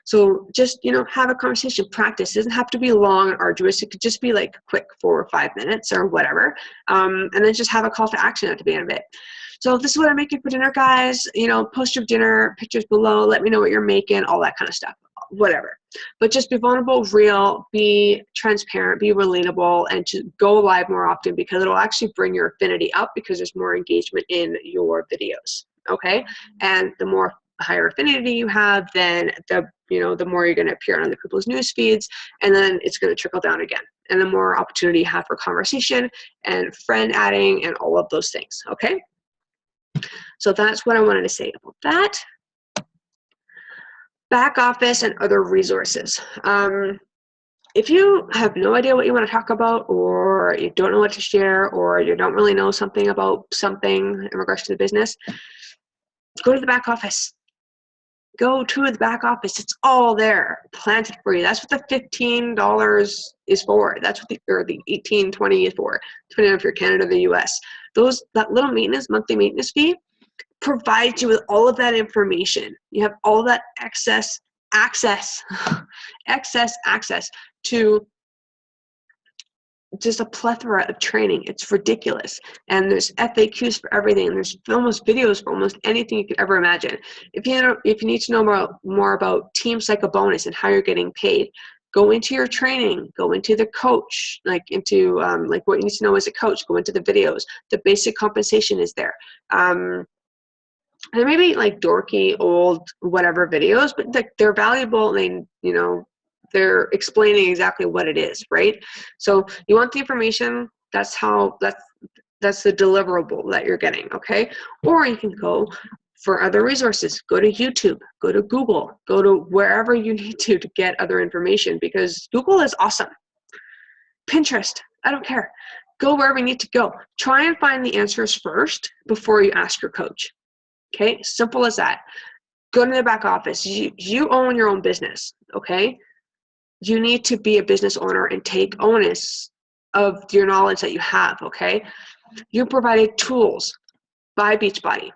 So just, have a conversation, practice. It doesn't have to be long and arduous. It could just be like quick 4 or 5 minutes or whatever. And then just have a call to action at the end of it. So this is what I'm making for dinner, guys. Post your dinner pictures below. Let me know what you're making, all that kind of stuff, whatever. But just be vulnerable, real, be transparent, be relatable, and just go live more often, because it'll actually bring your affinity up, because there's more engagement in your videos, okay? And the more higher affinity you have, then the more you're going to appear on other people's news feeds, and then it's going to trickle down again. And the more opportunity you have for conversation and friend adding and all of those things, okay? So that's what I wanted to say about that. Back office and other resources. If you have no idea what you want to talk about, or you don't know what to share, or you don't really know something about something in regards to the business, go to the back office. Go to the back office. It's all there, planted for you. That's what the $15 is for. That's what the $18, $20 is for, depending on if you're Canada or the US. That little monthly maintenance fee provides you with all of that information. You have all that access to just a plethora of training. It's ridiculous. And there's FAQs for everything. And there's almost videos for almost anything you could ever imagine. If you need to know more about Team Psycho Bonus and how you're getting paid, Go into your training, go into the coach, like into like what you need to know as a coach, go into the videos. The basic compensation is there. They may be like dorky, old, whatever videos, but they're valuable, and they're explaining exactly what it is, right? So you want the information, that's the deliverable that you're getting, okay? Or you can go for other resources. Go to YouTube, go to Google, go to wherever you need to get other information, because Google is awesome. Pinterest, I don't care. Go wherever you need to go. Try and find the answers first before you ask your coach. Okay, simple as that. Go to the back office. You own your own business, okay? You need to be a business owner and take onus of your knowledge that you have, okay? You provided tools by Beachbody,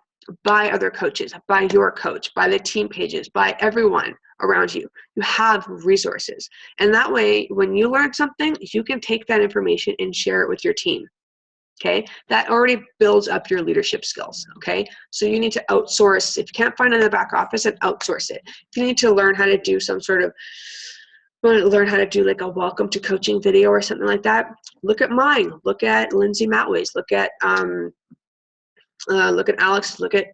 by other coaches, by your coach, by the team pages, by everyone around you. You have resources. And that way, when you learn something, you can take that information and share it with your team. Okay, that already builds up your leadership skills. Okay, so you need to outsource. If you can't find it in the back office, then outsource it. If you need to learn how to do some sort of, learn how to do like a welcome to coaching video or something like that, look at mine. Look at Lindsay Matway's. Look at Alex. Look at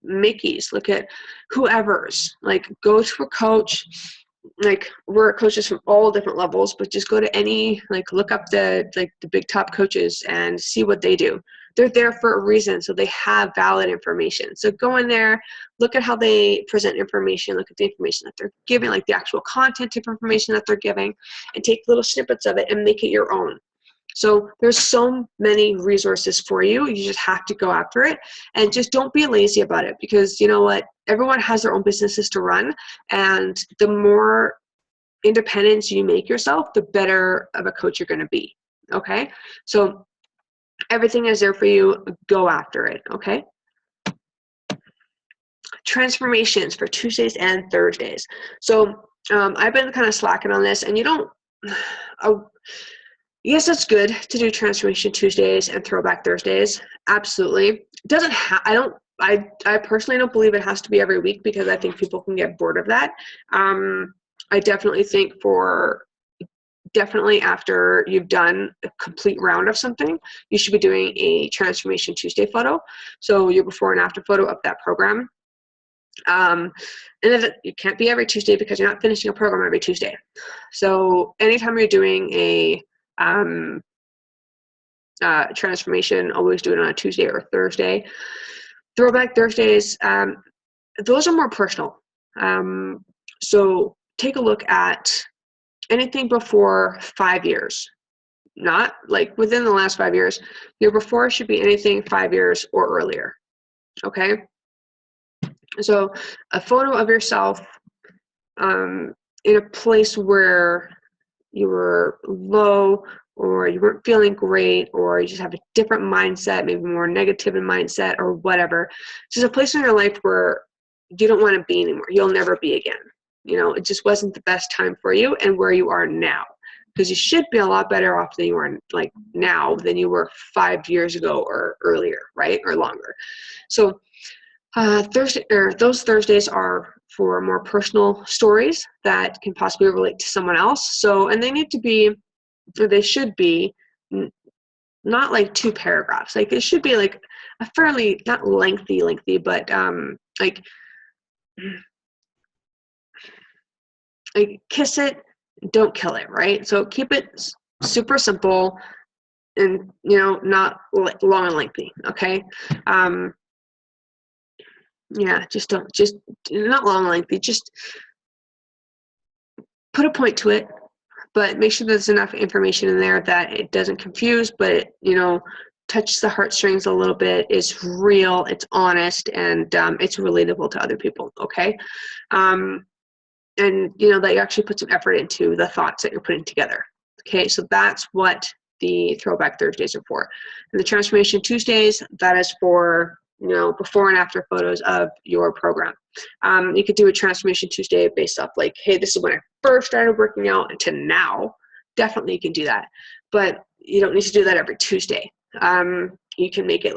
Mickey's. Look at whoever's. Like, go to a coach. Like, we're coaches from all different levels, but just go to any, like, look up the big top coaches and see what they do. They're there for a reason, so they have valid information. So go in there, look at how they present information, look at the information that they're giving, like the actual content of information that they're giving, and take little snippets of it and make it your own. So there's so many resources for you. You just have to go after it, and just don't be lazy about it, because you know what? Everyone has their own businesses to run, and the more independence you make yourself, the better of a coach you're going to be. Okay? So everything is there for you. Go after it. Okay? Transformations for Tuesdays and Thursdays. So I've been kind of slacking on this, and yes, it's good to do Transformation Tuesdays and Throwback Thursdays. Absolutely. It doesn't I personally don't believe it has to be every week, because I think people can get bored of that. I definitely think definitely after you've done a complete round of something, you should be doing a Transformation Tuesday photo. So your before and after photo of that program. And then it can't be every Tuesday, because you're not finishing a program every Tuesday. So anytime you're doing a transformation, always do it on a Tuesday or Thursday. Throwback Thursdays, those are more personal. So take a look at anything before 5 years, not like within the last 5 years. Your before should be anything 5 years or earlier. Okay. So a photo of yourself in a place where you were low, or you weren't feeling great, or you just have a different mindset, maybe more negative in mindset or whatever. It's just a place in your life where you don't want to be anymore. You'll never be again. It just wasn't the best time for you, and where you are now. Because you should be a lot better off than you are like now than you were 5 years ago or earlier, right? Or longer. So those Thursdays are for more personal stories that can possibly relate to someone else. So, and they should be not like 2 paragraphs. Like, it should be like a fairly, not lengthy, but like kiss it, don't kill it, right? So keep it super simple and, not long and lengthy. Okay. Yeah, just not long and lengthy, just put a point to it, but make sure there's enough information in there that it doesn't confuse, but it, touches the heartstrings a little bit, is real, it's honest, and it's relatable to other people. Okay. And that you actually put some effort into the thoughts that you're putting together. Okay, so that's what the Throwback Thursdays are for. And the Transformation Tuesdays, that is for before and after photos of your program. You could do a Transformation Tuesday based off like, hey, this is when I first started working out and to now. Definitely you can do that, but you don't need to do that every Tuesday. You can make it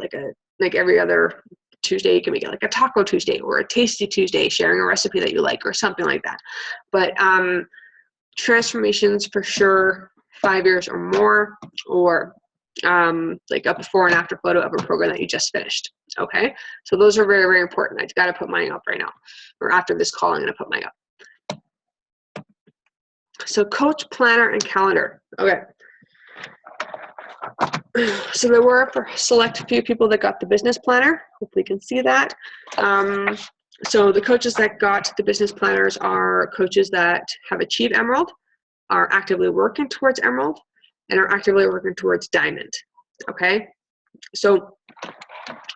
like every other Tuesday, you can make it like a Taco Tuesday or a Tasty Tuesday, sharing a recipe that you like or something like that. But transformations for sure, 5 years or more, or like a before and after photo of a program that you just finished. Okay, so those are very, very important. I've got to put mine up right now, or after this call, I'm going to put mine up. So coach, planner, and calendar. Okay. So there were a select few people that got the business planner. Hopefully you can see that. So the coaches that got the business planners are coaches that have achieved Emerald, are actively working towards Emerald, and are actively working towards Diamond. Okay. So,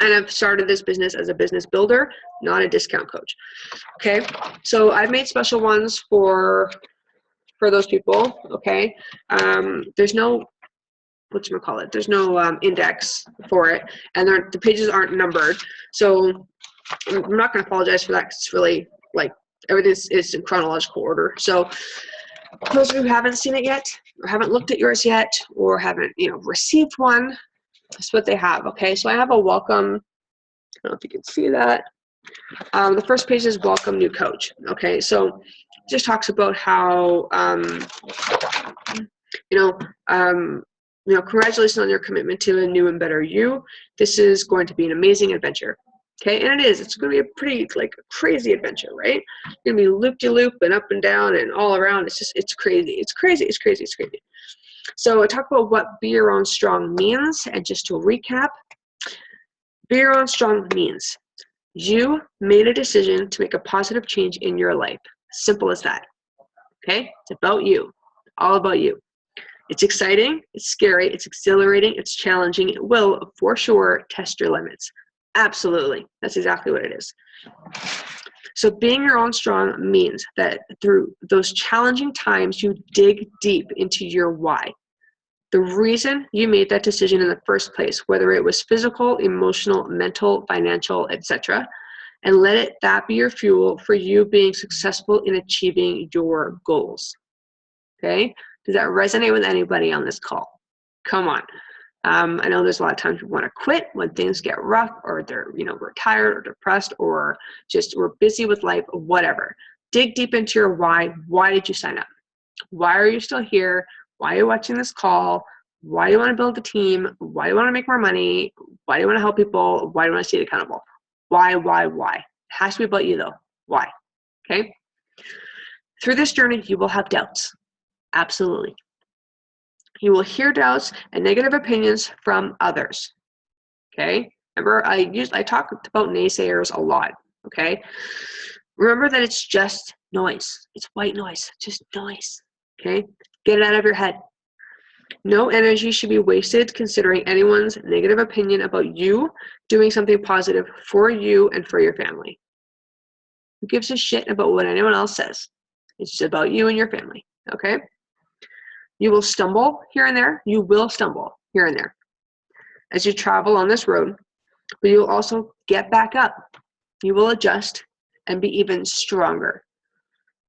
and I've started this business as a business builder, not a discount coach. Okay. So I've made special ones for those people. Okay. There's no, whatchamacallit, there's no index for it, and the pages aren't numbered. So I'm not going to apologize for that, because it's really like everything is in chronological order. So those of you who haven't seen it yet, or haven't looked at yours yet, or haven't received one, that's what they have. Okay, so I have a welcome. I don't know if you can see that. The first page is welcome new coach. Okay, so it just talks about how congratulations on your commitment to a new and better you. This is going to be an amazing adventure. Okay, and it is. It's going to be a pretty crazy adventure, right? It's going to be loop-de-loop and up and down and all around. It's crazy. It's crazy. It's crazy. It's crazy. So I talk about what Be Your Own Strong means, and just to recap, Be Your Own Strong means you made a decision to make a positive change in your life. Simple as that. Okay, it's about you, all about you. It's exciting, it's scary, it's exhilarating, it's challenging. It will, for sure, test your limits. Absolutely. That's exactly what it is. So being your own strong means that through those challenging times, you dig deep into your why. The reason you made that decision in the first place, whether it was physical, emotional, mental, financial, etc., and let that be your fuel for you being successful in achieving your goals. Okay? Does that resonate with anybody on this call? Come on. I know there's a lot of times we want to quit when things get rough, or we're tired or depressed, or just we're busy with life, or whatever. Dig deep into your why. Why did you sign up? Why are you still here? Why are you watching this call? Why do you want to build a team? Why do you want to make more money? Why do you want to help people? Why do you want to stay accountable? Why? It has to be about you though. Why? Okay? Through this journey, you will have doubts. Absolutely. You will hear doubts and negative opinions from others. Okay? Remember, I talked about naysayers a lot. Okay? Remember that it's just noise. It's white noise. Just noise. Okay? Get it out of your head. No energy should be wasted considering anyone's negative opinion about you doing something positive for you and for your family. Who gives a shit about what anyone else says? It's just about you and your family. Okay? You will stumble here and there. You will stumble here and there as you travel on this road, but you will also get back up. You will adjust and be even stronger.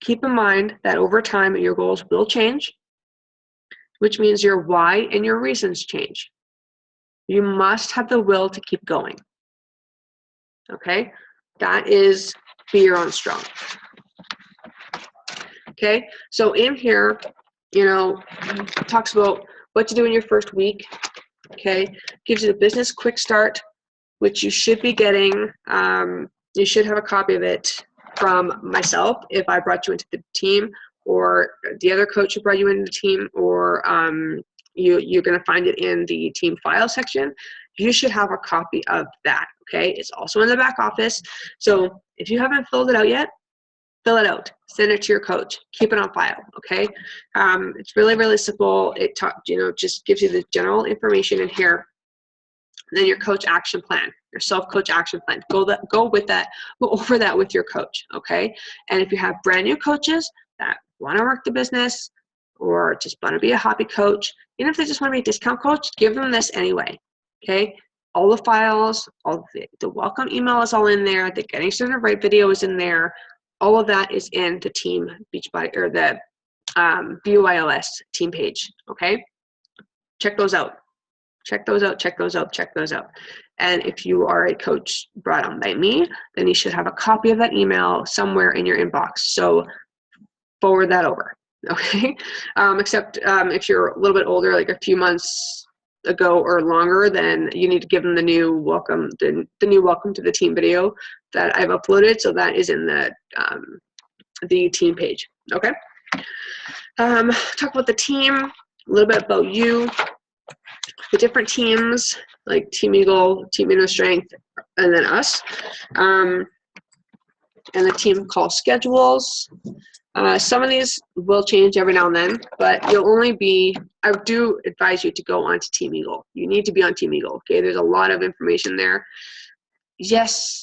Keep in mind that over time, your goals will change, which means your why and your reasons change. You must have the will to keep going. Okay? That is Be Your Own Strong. Okay? So in here, talks about what to do in your first week. Okay, gives you the business quick start, which you should be getting. You should have a copy of it from myself if I brought you into the team, or the other coach who brought you into the team, or you're going to find it in the team file section. You should have a copy of that. Okay, it's also in the back office. So if you haven't filled it out yet, fill it out, send it to your coach, keep it on file, okay? It's really, really simple. It just gives you the general information in here. And then your coach action plan, your self-coach action plan. Go over that with your coach, okay? And if you have brand new coaches that want to work the business or just want to be a hobby coach, even if they just want to be a discount coach, give them this anyway, okay? All the files, all the welcome email is all in there. The Getting Started Right video is in there. All of that is in the team Beachbody, or the BYOS team page, okay? Check those out. Check those out. And if you are a coach brought on by me, then you should have a copy of that email somewhere in your inbox. So forward that over, okay? Except if you're a little bit older, like a few months ago or longer, then you need to give them the new welcome, the new welcome to the team video that I've uploaded. So that is in the team page, okay? Talk about the team, a little bit about you, the different teams, like Team Eagle, Team Inner Strength, and then us. And the team call schedules. Some of these will change every now and then, but you'll only be, I do advise you to go onto Team Eagle. You need to be on Team Eagle, okay? There's a lot of information there. Yes,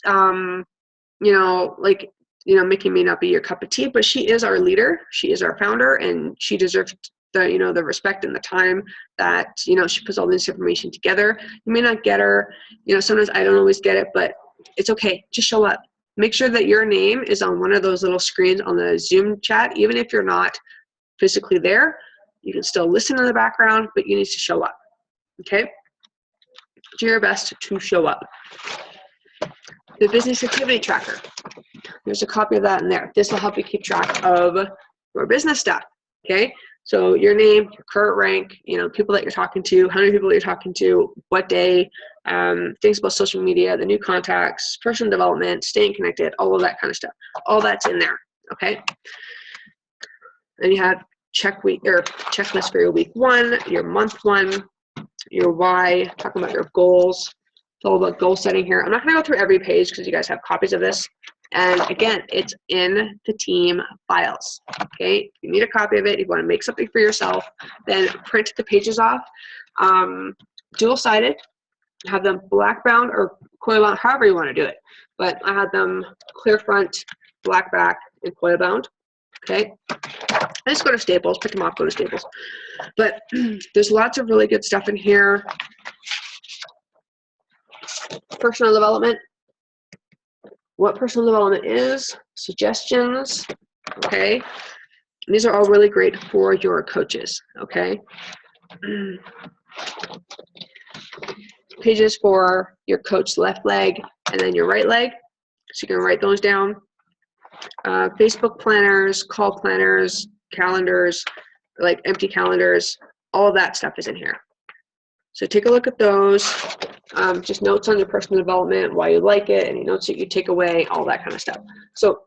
Mickey may not be your cup of tea, but she is our leader. She is our founder, and she deserves the respect and the time that, she puts all this information together. You may not get her, sometimes I don't always get it, but it's okay. Just show up. Make sure that your name is on one of those little screens on the Zoom chat. Even if you're not physically there, you can still listen in the background, but you need to show up, okay? Do your best to show up. The business activity tracker. There's a copy of that in there. This will help you keep track of your business stuff, okay? So your name, your current rank, people that you're talking to, how many people you're talking to, what day, things about social media, the new contacts, personal development, staying connected, all of that kind of stuff. All that's in there, okay? Then you have checklist for your week 1, your month 1, your why, talking about your goals. It's all about goal setting here. I'm not going to go through every page because you guys have copies of this. And again, it's in the team files, okay? If you need a copy of it, if you want to make something for yourself, then print the pages off. Dual-sided, have them black bound or coil bound, however you want to do it. But I had them clear front, black back, and coil bound, okay? I just go to Staples, pick them off, go to Staples. But there's lots of really good stuff in here. Personal development. What personal development is, suggestions, okay? These are all really great for your coaches, okay? Pages for your coach's left leg and then your right leg, so you can write those down. Facebook planners, call planners, calendars, like empty calendars, all of that stuff is in here. So take a look at those. Just notes on your personal development, why you like it, any notes that you take away, all that kind of stuff. So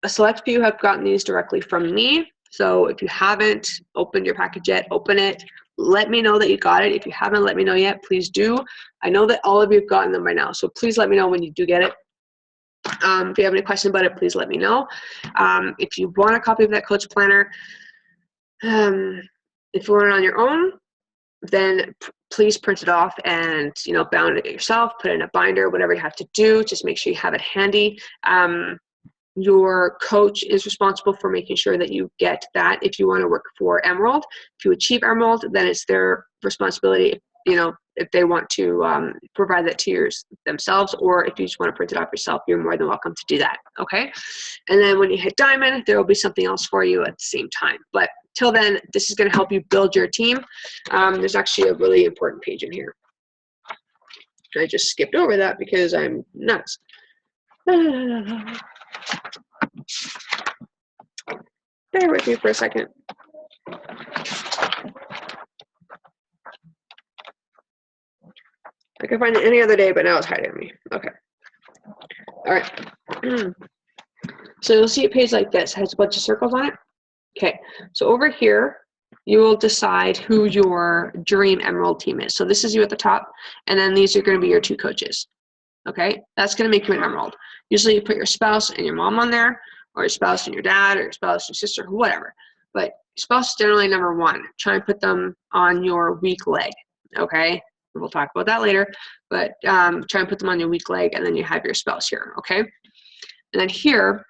a select few have gotten these directly from me. So if you haven't opened your package yet, open it. Let me know that you got it. If you haven't let me know yet, please do. I know that all of you have gotten them by now, so please let me know when you do get it. If you have any questions about it, please let me know. If you want a copy of that coach planner, if you want it on your own, then please print it off and bound it yourself, put it in a binder, whatever you have to do. Just make sure you have it handy. Your coach is responsible for making sure that you get that. If you want to work for Emerald, if you achieve Emerald, then it's their responsibility, if they want to provide that to themselves, or if you just want to print it off yourself, you're more than welcome to do that, okay? And then when you hit Diamond, there will be something else for you at the same time. But till then, this is going to help you build your team. There's actually a really important page in here. I just skipped over that because I'm nuts. Bear with me for a second. I can find it any other day, but now it's hiding me. Okay. All right. So you'll see a page like this. It has a bunch of circles on it. Okay. So over here, you will decide who your Dream Emerald team is. So this is you at the top, and then these are going to be your 2 coaches. Okay. That's going to make you an Emerald. Usually you put your spouse and your mom on there, or your spouse and your dad, or your spouse and your sister, whatever. But spouse is generally number 1. Try and put them on your weak leg. Okay. We'll talk about that later, but try and put them on your weak leg, and then you have your spouse here, okay? And then here,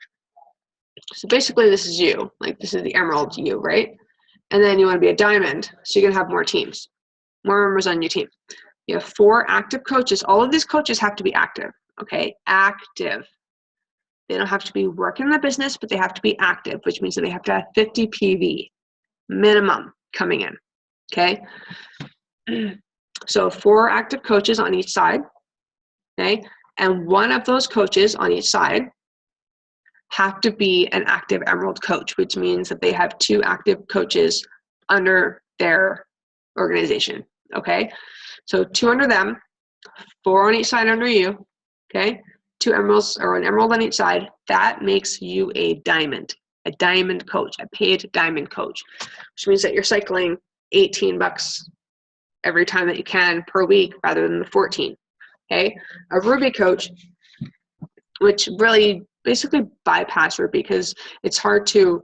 so basically this is you, like this is the Emerald you, right? And then you want to be a Diamond, so you're going to have more teams, more members on your team. You have 4 active coaches. All of these coaches have to be active, okay? Active. They don't have to be working in the business, but they have to be active, which means that they have to have 50 PV minimum coming in, okay? So 4 active coaches on each side, okay? And one of those coaches on each side have to be an active Emerald coach, which means that they have 2 active coaches under their organization, okay? So 2 under them, 4 on each side under you, okay? 2 emeralds, or an emerald on each side. That makes you a diamond coach, a paid diamond coach, which means that you're cycling $18 every time that you can per week rather than the 14, okay? A ruby coach, which really basically bypass ruby because it's hard to,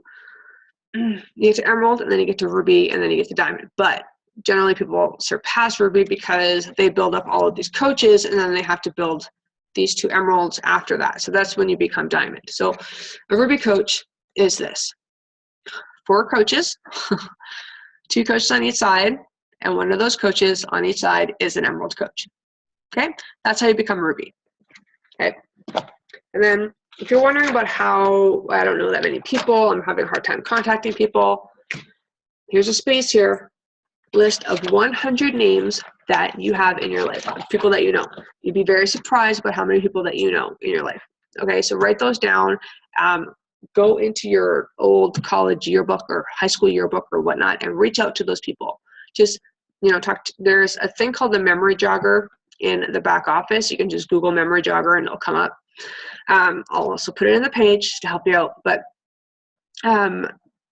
you get to emerald and then you get to ruby and then you get to diamond. But generally people surpass ruby because they build up all of these coaches and then they have to build these 2 emeralds after that. So that's when you become diamond. So a ruby coach is this: 4 coaches, 2 coaches on each side, and one of those coaches on each side is an emerald coach. Okay, that's how you become ruby. Okay, and then if you're wondering about how I don't know that many people, I'm having a hard time contacting people, here's a space here, list of 100 names that you have in your life, people that you know. You'd be very surprised about how many people that you know in your life. Okay, so write those down. Go into your old college yearbook or high school yearbook or whatnot and reach out to those people. Just, there's a thing called the memory jogger in the back office. You can just Google memory jogger and it'll come up. I'll also put it in the page to help you out, but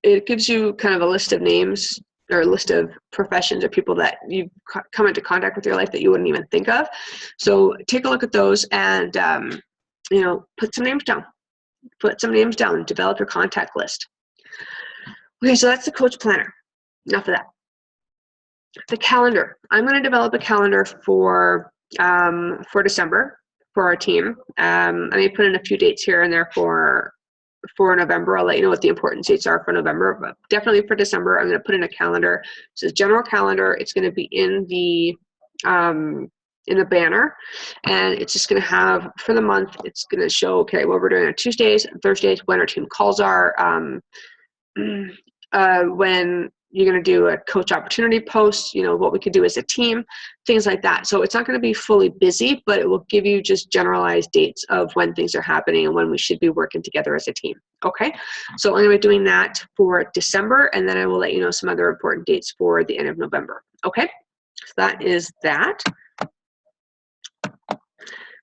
it gives you kind of a list of names or a list of professions or people that you've come into contact with in your life that you wouldn't even think of. So take a look at those and, put some names down. Put some names down, develop your contact list. Okay, so that's the coach planner. Enough of that. The calendar. I'm going to develop a calendar for December for our team. I may put in a few dates here and there for November. I'll let you know what the important dates are for November, but definitely for December, I'm going to put in a calendar. So it's a general calendar. It's going to be in the banner, and it's just going to have, for the month, it's going to show, okay, what we're doing on Tuesdays and Thursdays, when our team calls are, when you're going to do a coach opportunity post, what we could do as a team, things like that. So it's not going to be fully busy, but it will give you just generalized dates of when things are happening and when we should be working together as a team. Okay, so I'm going to be doing that for December, and then I will let you know some other important dates for the end of November. Okay, so that is that.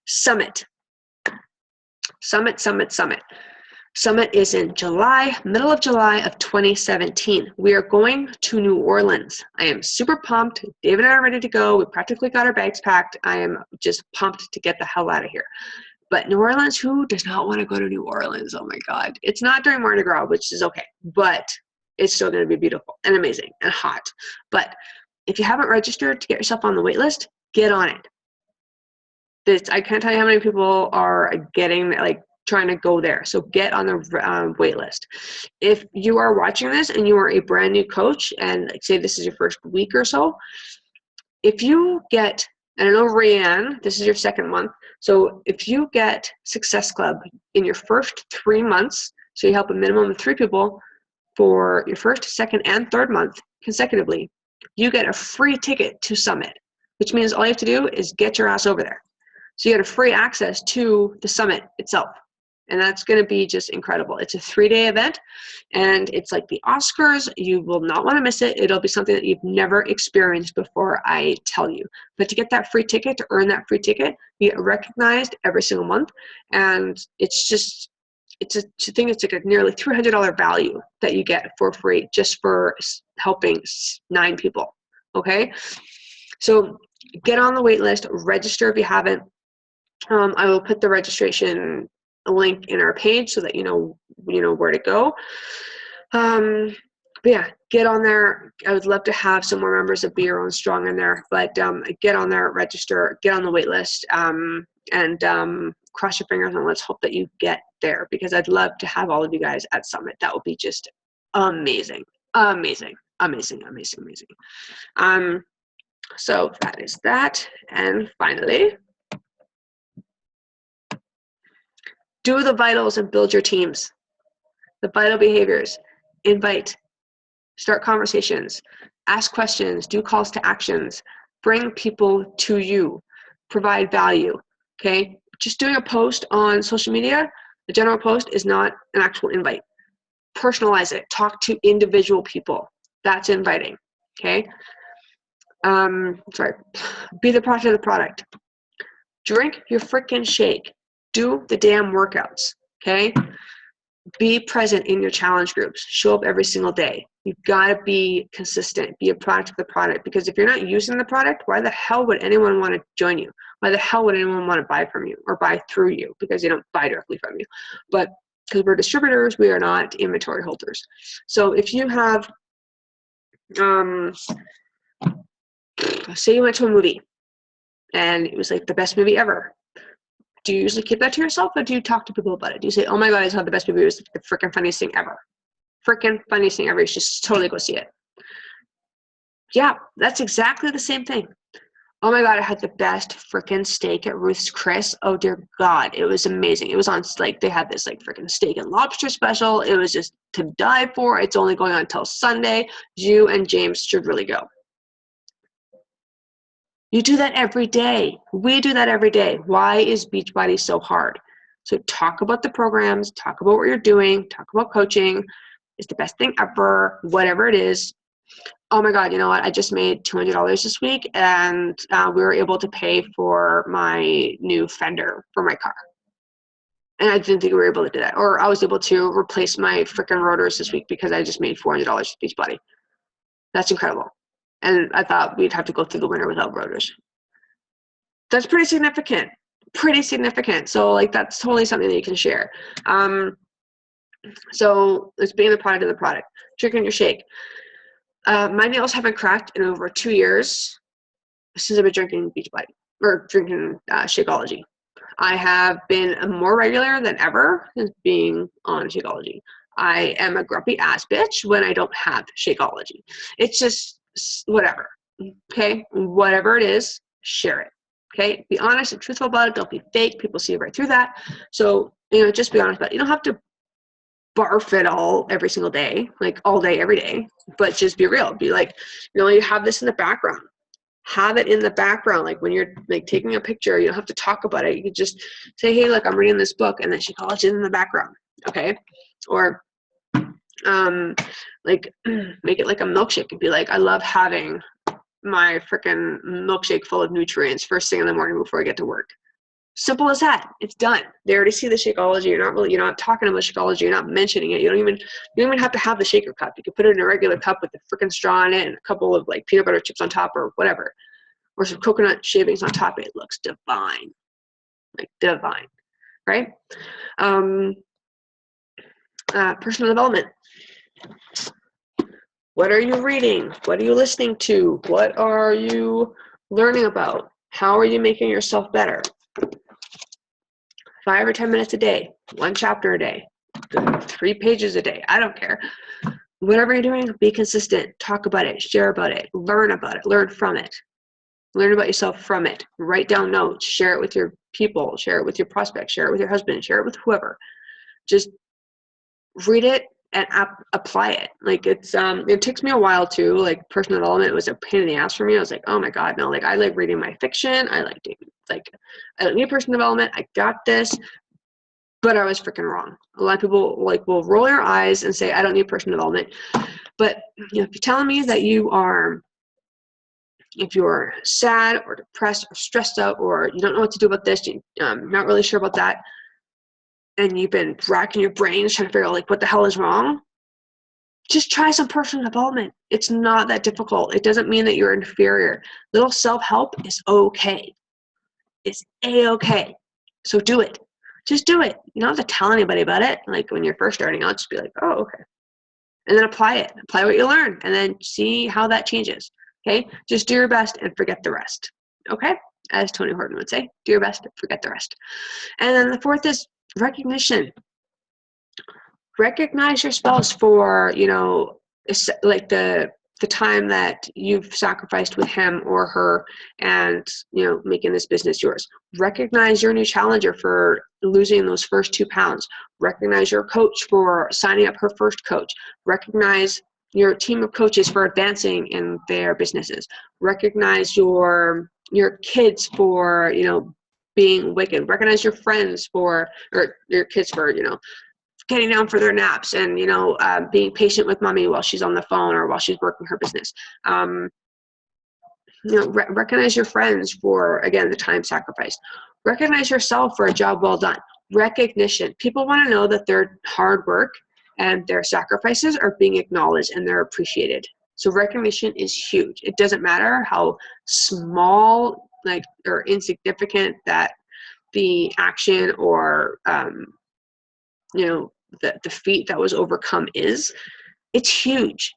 Summit. Summit is in July, middle of July of 2017. We are going to New Orleans. I am super pumped. David and I are ready to go. We practically got our bags packed. I am just pumped to get the hell out of here. But New Orleans, who does not want to go to New Orleans? Oh my God. It's not during Mardi Gras, which is okay, but it's still going to be beautiful and amazing and hot. But if you haven't registered to get yourself on the wait list, get on it. I can't tell you how many people are trying to go there. So get on the wait list. If you are watching this and you are a brand new coach and say this is your first week or so, if you get, and I know Rayanne, this is your second month, so if you get Success Club in your first 3 months, so you help a minimum of 3 people for your first, second, and third month consecutively, you get a free ticket to Summit, which means all you have to do is get your ass over there. So you get a free access to the summit itself. And that's going to be just incredible. It's a 3-day event, and it's like the Oscars. You will not want to miss it. It'll be something that you've never experienced before, I tell you. But to get that free ticket, to earn that free ticket, you get recognized every single month. And it's a thing that's like a nearly $300 value that you get for free just for helping 9 people. Okay? So get on the wait list, register if you haven't. I will put the registration link in our page so that you know where to go. But yeah, get on there. I would love to have some more members of Be Your Own Strong in there, but get on there, register, get on the wait list, and cross your fingers and let's hope that you get there, because I'd love to have all of you guys at Summit. That would be just amazing. So that is that. And finally, do the vitals and build your teams. The vital behaviors: invite, start conversations, ask questions, do calls to actions, Bring people to you. Provide value, okay? Just doing a post on social media, a general post, is not an actual invite. Personalize it. Talk to individual people. That's inviting, okay? Be the product of the product. Drink your freaking shake. Do the damn workouts, okay? Be present in your challenge groups. Show up every single day. You've got to be consistent. Be a product of the product, because if you're not using the product, why the hell would anyone want to join you? Why the hell would anyone want to buy from you or buy through you? Because they don't buy directly from you. But because we're distributors, we are not inventory holders. So if you have, say you went to a movie and it was like the best movie ever. Do you usually keep that to yourself, or do you talk to people about it? Do you say, oh my God, I saw the best movie, it was the freaking funniest thing ever. Freaking funniest thing ever. You should just totally go see it. Yeah, that's exactly the same thing. Oh my God, I had the best freaking steak at Ruth's Chris. Oh dear God, it was amazing. It was on, like, they had this like freaking steak and lobster special. It was just to die for. It's only going on until Sunday. You and James should really go. You do that every day. We do that every day. Why is Beachbody so hard? So talk about the programs, talk about what you're doing, talk about coaching. It's the best thing ever, whatever it is. Oh my God, you know what? I just made $200 this week, and we were able to pay for my new fender for my car. And I didn't think we were able to do that. Or I was able to replace my freaking rotors this week because I just made $400 with Beachbody. That's incredible. And I thought we'd have to go through the winter without rotors. That's pretty significant. Pretty significant. So like that's totally something that you can share. So it's being the product of the product. Drinking your shake. My nails haven't cracked in over 2 years since I've been drinking Beachbody or drinking Shakeology. I have been more regular than ever since being on Shakeology. I am a grumpy ass bitch when I don't have Shakeology. It's just whatever. Okay, whatever it is, share it. Okay, be honest and truthful about it. Don't be fake. People see right through that. So just be honest about it. You don't have to barf it all every single day, like all day, every day, but just be real. Be like, you have this in the background. Have it in the background. Like when you're like taking a picture, you don't have to talk about it. You can just say, hey, look, I'm reading this book, and then Shakeology is in the background. Okay. Or like make it like a milkshake and be like, I love having my freaking milkshake full of nutrients first thing in the morning before I get to work. Simple as that. It's done. They already see the Shakeology. You're not talking about Shakeology. You're not mentioning it. You don't even have to have the shaker cup. You can put it in a regular cup with the freaking straw in it and a couple of like peanut butter chips on top or whatever, or some coconut shavings on top. It looks divine, like divine, right? Personal development. What are you reading? What are you listening to? What are you learning about? How are you making yourself better? 5 or 10 minutes a day, 1 chapter a day, 3 pages a day. I don't care. Whatever you're doing, be consistent. Talk about it. Share about it. Learn about it. Learn from it. Learn about yourself from it. Write down notes. Share it with your people. Share it with your prospects. Share it with your husband. Share it with whoever. Just read it and apply it. Like it takes me a while too. Like personal development was a pain in the ass for me. I was like, oh my God, no. Like I like reading my fiction. I don't need personal development. I got this. But I was freaking wrong. A lot of people will roll their eyes and say, I don't need personal development. But if you're telling me that if you're sad or depressed or stressed out, or you don't know what to do about this, you're not really sure about that, and you've been racking your brains trying to figure out like what the hell is wrong, just try some personal development. It's not that difficult. It doesn't mean that you're inferior. Little self-help is okay. It's A-okay. So do it. Just do it. You don't have to tell anybody about it. Like when you're first starting out, just be like, oh, okay. And then apply it. Apply what you learn and then see how that changes. Okay? Just do your best and forget the rest. Okay? As Tony Horton would say, do your best, forget the rest. And then the 4th is recognition. Recognize your spouse for, like the time that you've sacrificed with him or her and, making this business yours. Recognize your new challenger for losing those first 2 pounds. Recognize your coach for signing up her first coach. Recognize your team of coaches for advancing in their businesses. Recognize your kids for, you know, being wicked. Recognize your friends for, or your kids for, you know, getting down for their naps and, you know, being patient with mommy while she's on the phone or while she's working her business. You know, recognize your friends for, again, the time sacrificed. Recognize yourself for a job well done. Recognition. People want to know that their hard work and their sacrifices are being acknowledged and they're appreciated. So recognition is huge. It doesn't matter how small, like, or insignificant that the action or, you know, the feat that was overcome is. It's huge.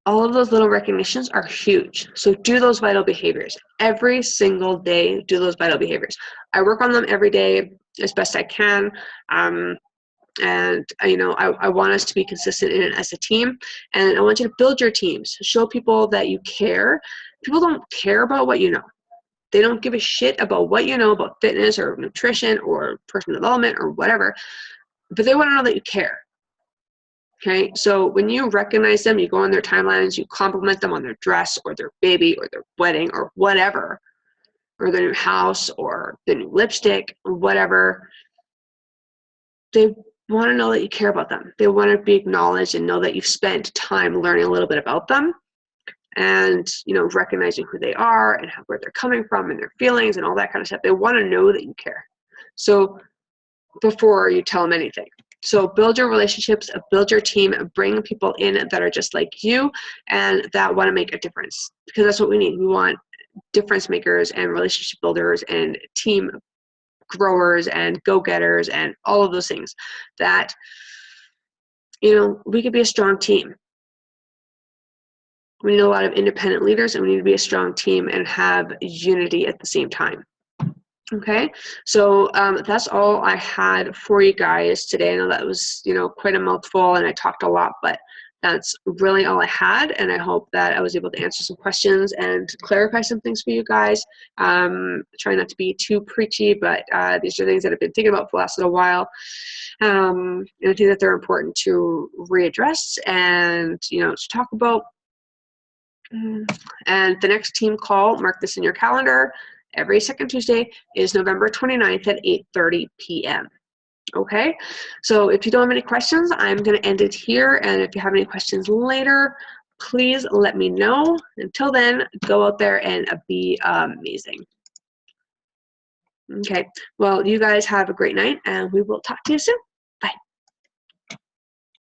All of those little recognitions are huge. So do those vital behaviors. Every single day, do those vital behaviors. I work on them every day as best I can. And you know, I want us to be consistent in it as a team. And I want you to build your teams. Show people that you care. People don't care about what you know. They don't give a shit about what you know about fitness or nutrition or personal development or whatever. But they want to know that you care. Okay, so when you recognize them, you go on their timelines, you compliment them on their dress or their baby or their wedding or whatever, or their new house or their new lipstick or whatever. They want to know that you care about them. They want to be acknowledged and know that you've spent time learning a little bit about them and, you know, recognizing who they are and where they're coming from and their feelings and all that kind of stuff. They want to know that you care. So before you tell them anything. So build your relationships, build your team, bring people in that are just like you and that want to make a difference, because that's what we need. We want difference makers and relationship builders and team growers and go-getters and all of those things that, you know, we could be a strong team. We need a lot of independent leaders and we need to be a strong team and have unity at the same time. Okay, so that's all I had for you guys today. I know that was, you know, quite a mouthful and I talked a lot, but that's really all I had. And I hope that I was able to answer some questions and clarify some things for you guys. Try not to be too preachy, but these are things that I've been thinking about for the last little while. And I think that they're important to readdress and, you know, to talk about. And the next team call, mark this in your calendar, every second Tuesday is November 29th at 8:30 p.m. Okay, so if you don't have any questions, I'm going to end it here. And if you have any questions later, please let me know. Until then, go out there and be amazing. Okay, well, you guys have a great night and we will talk to you soon.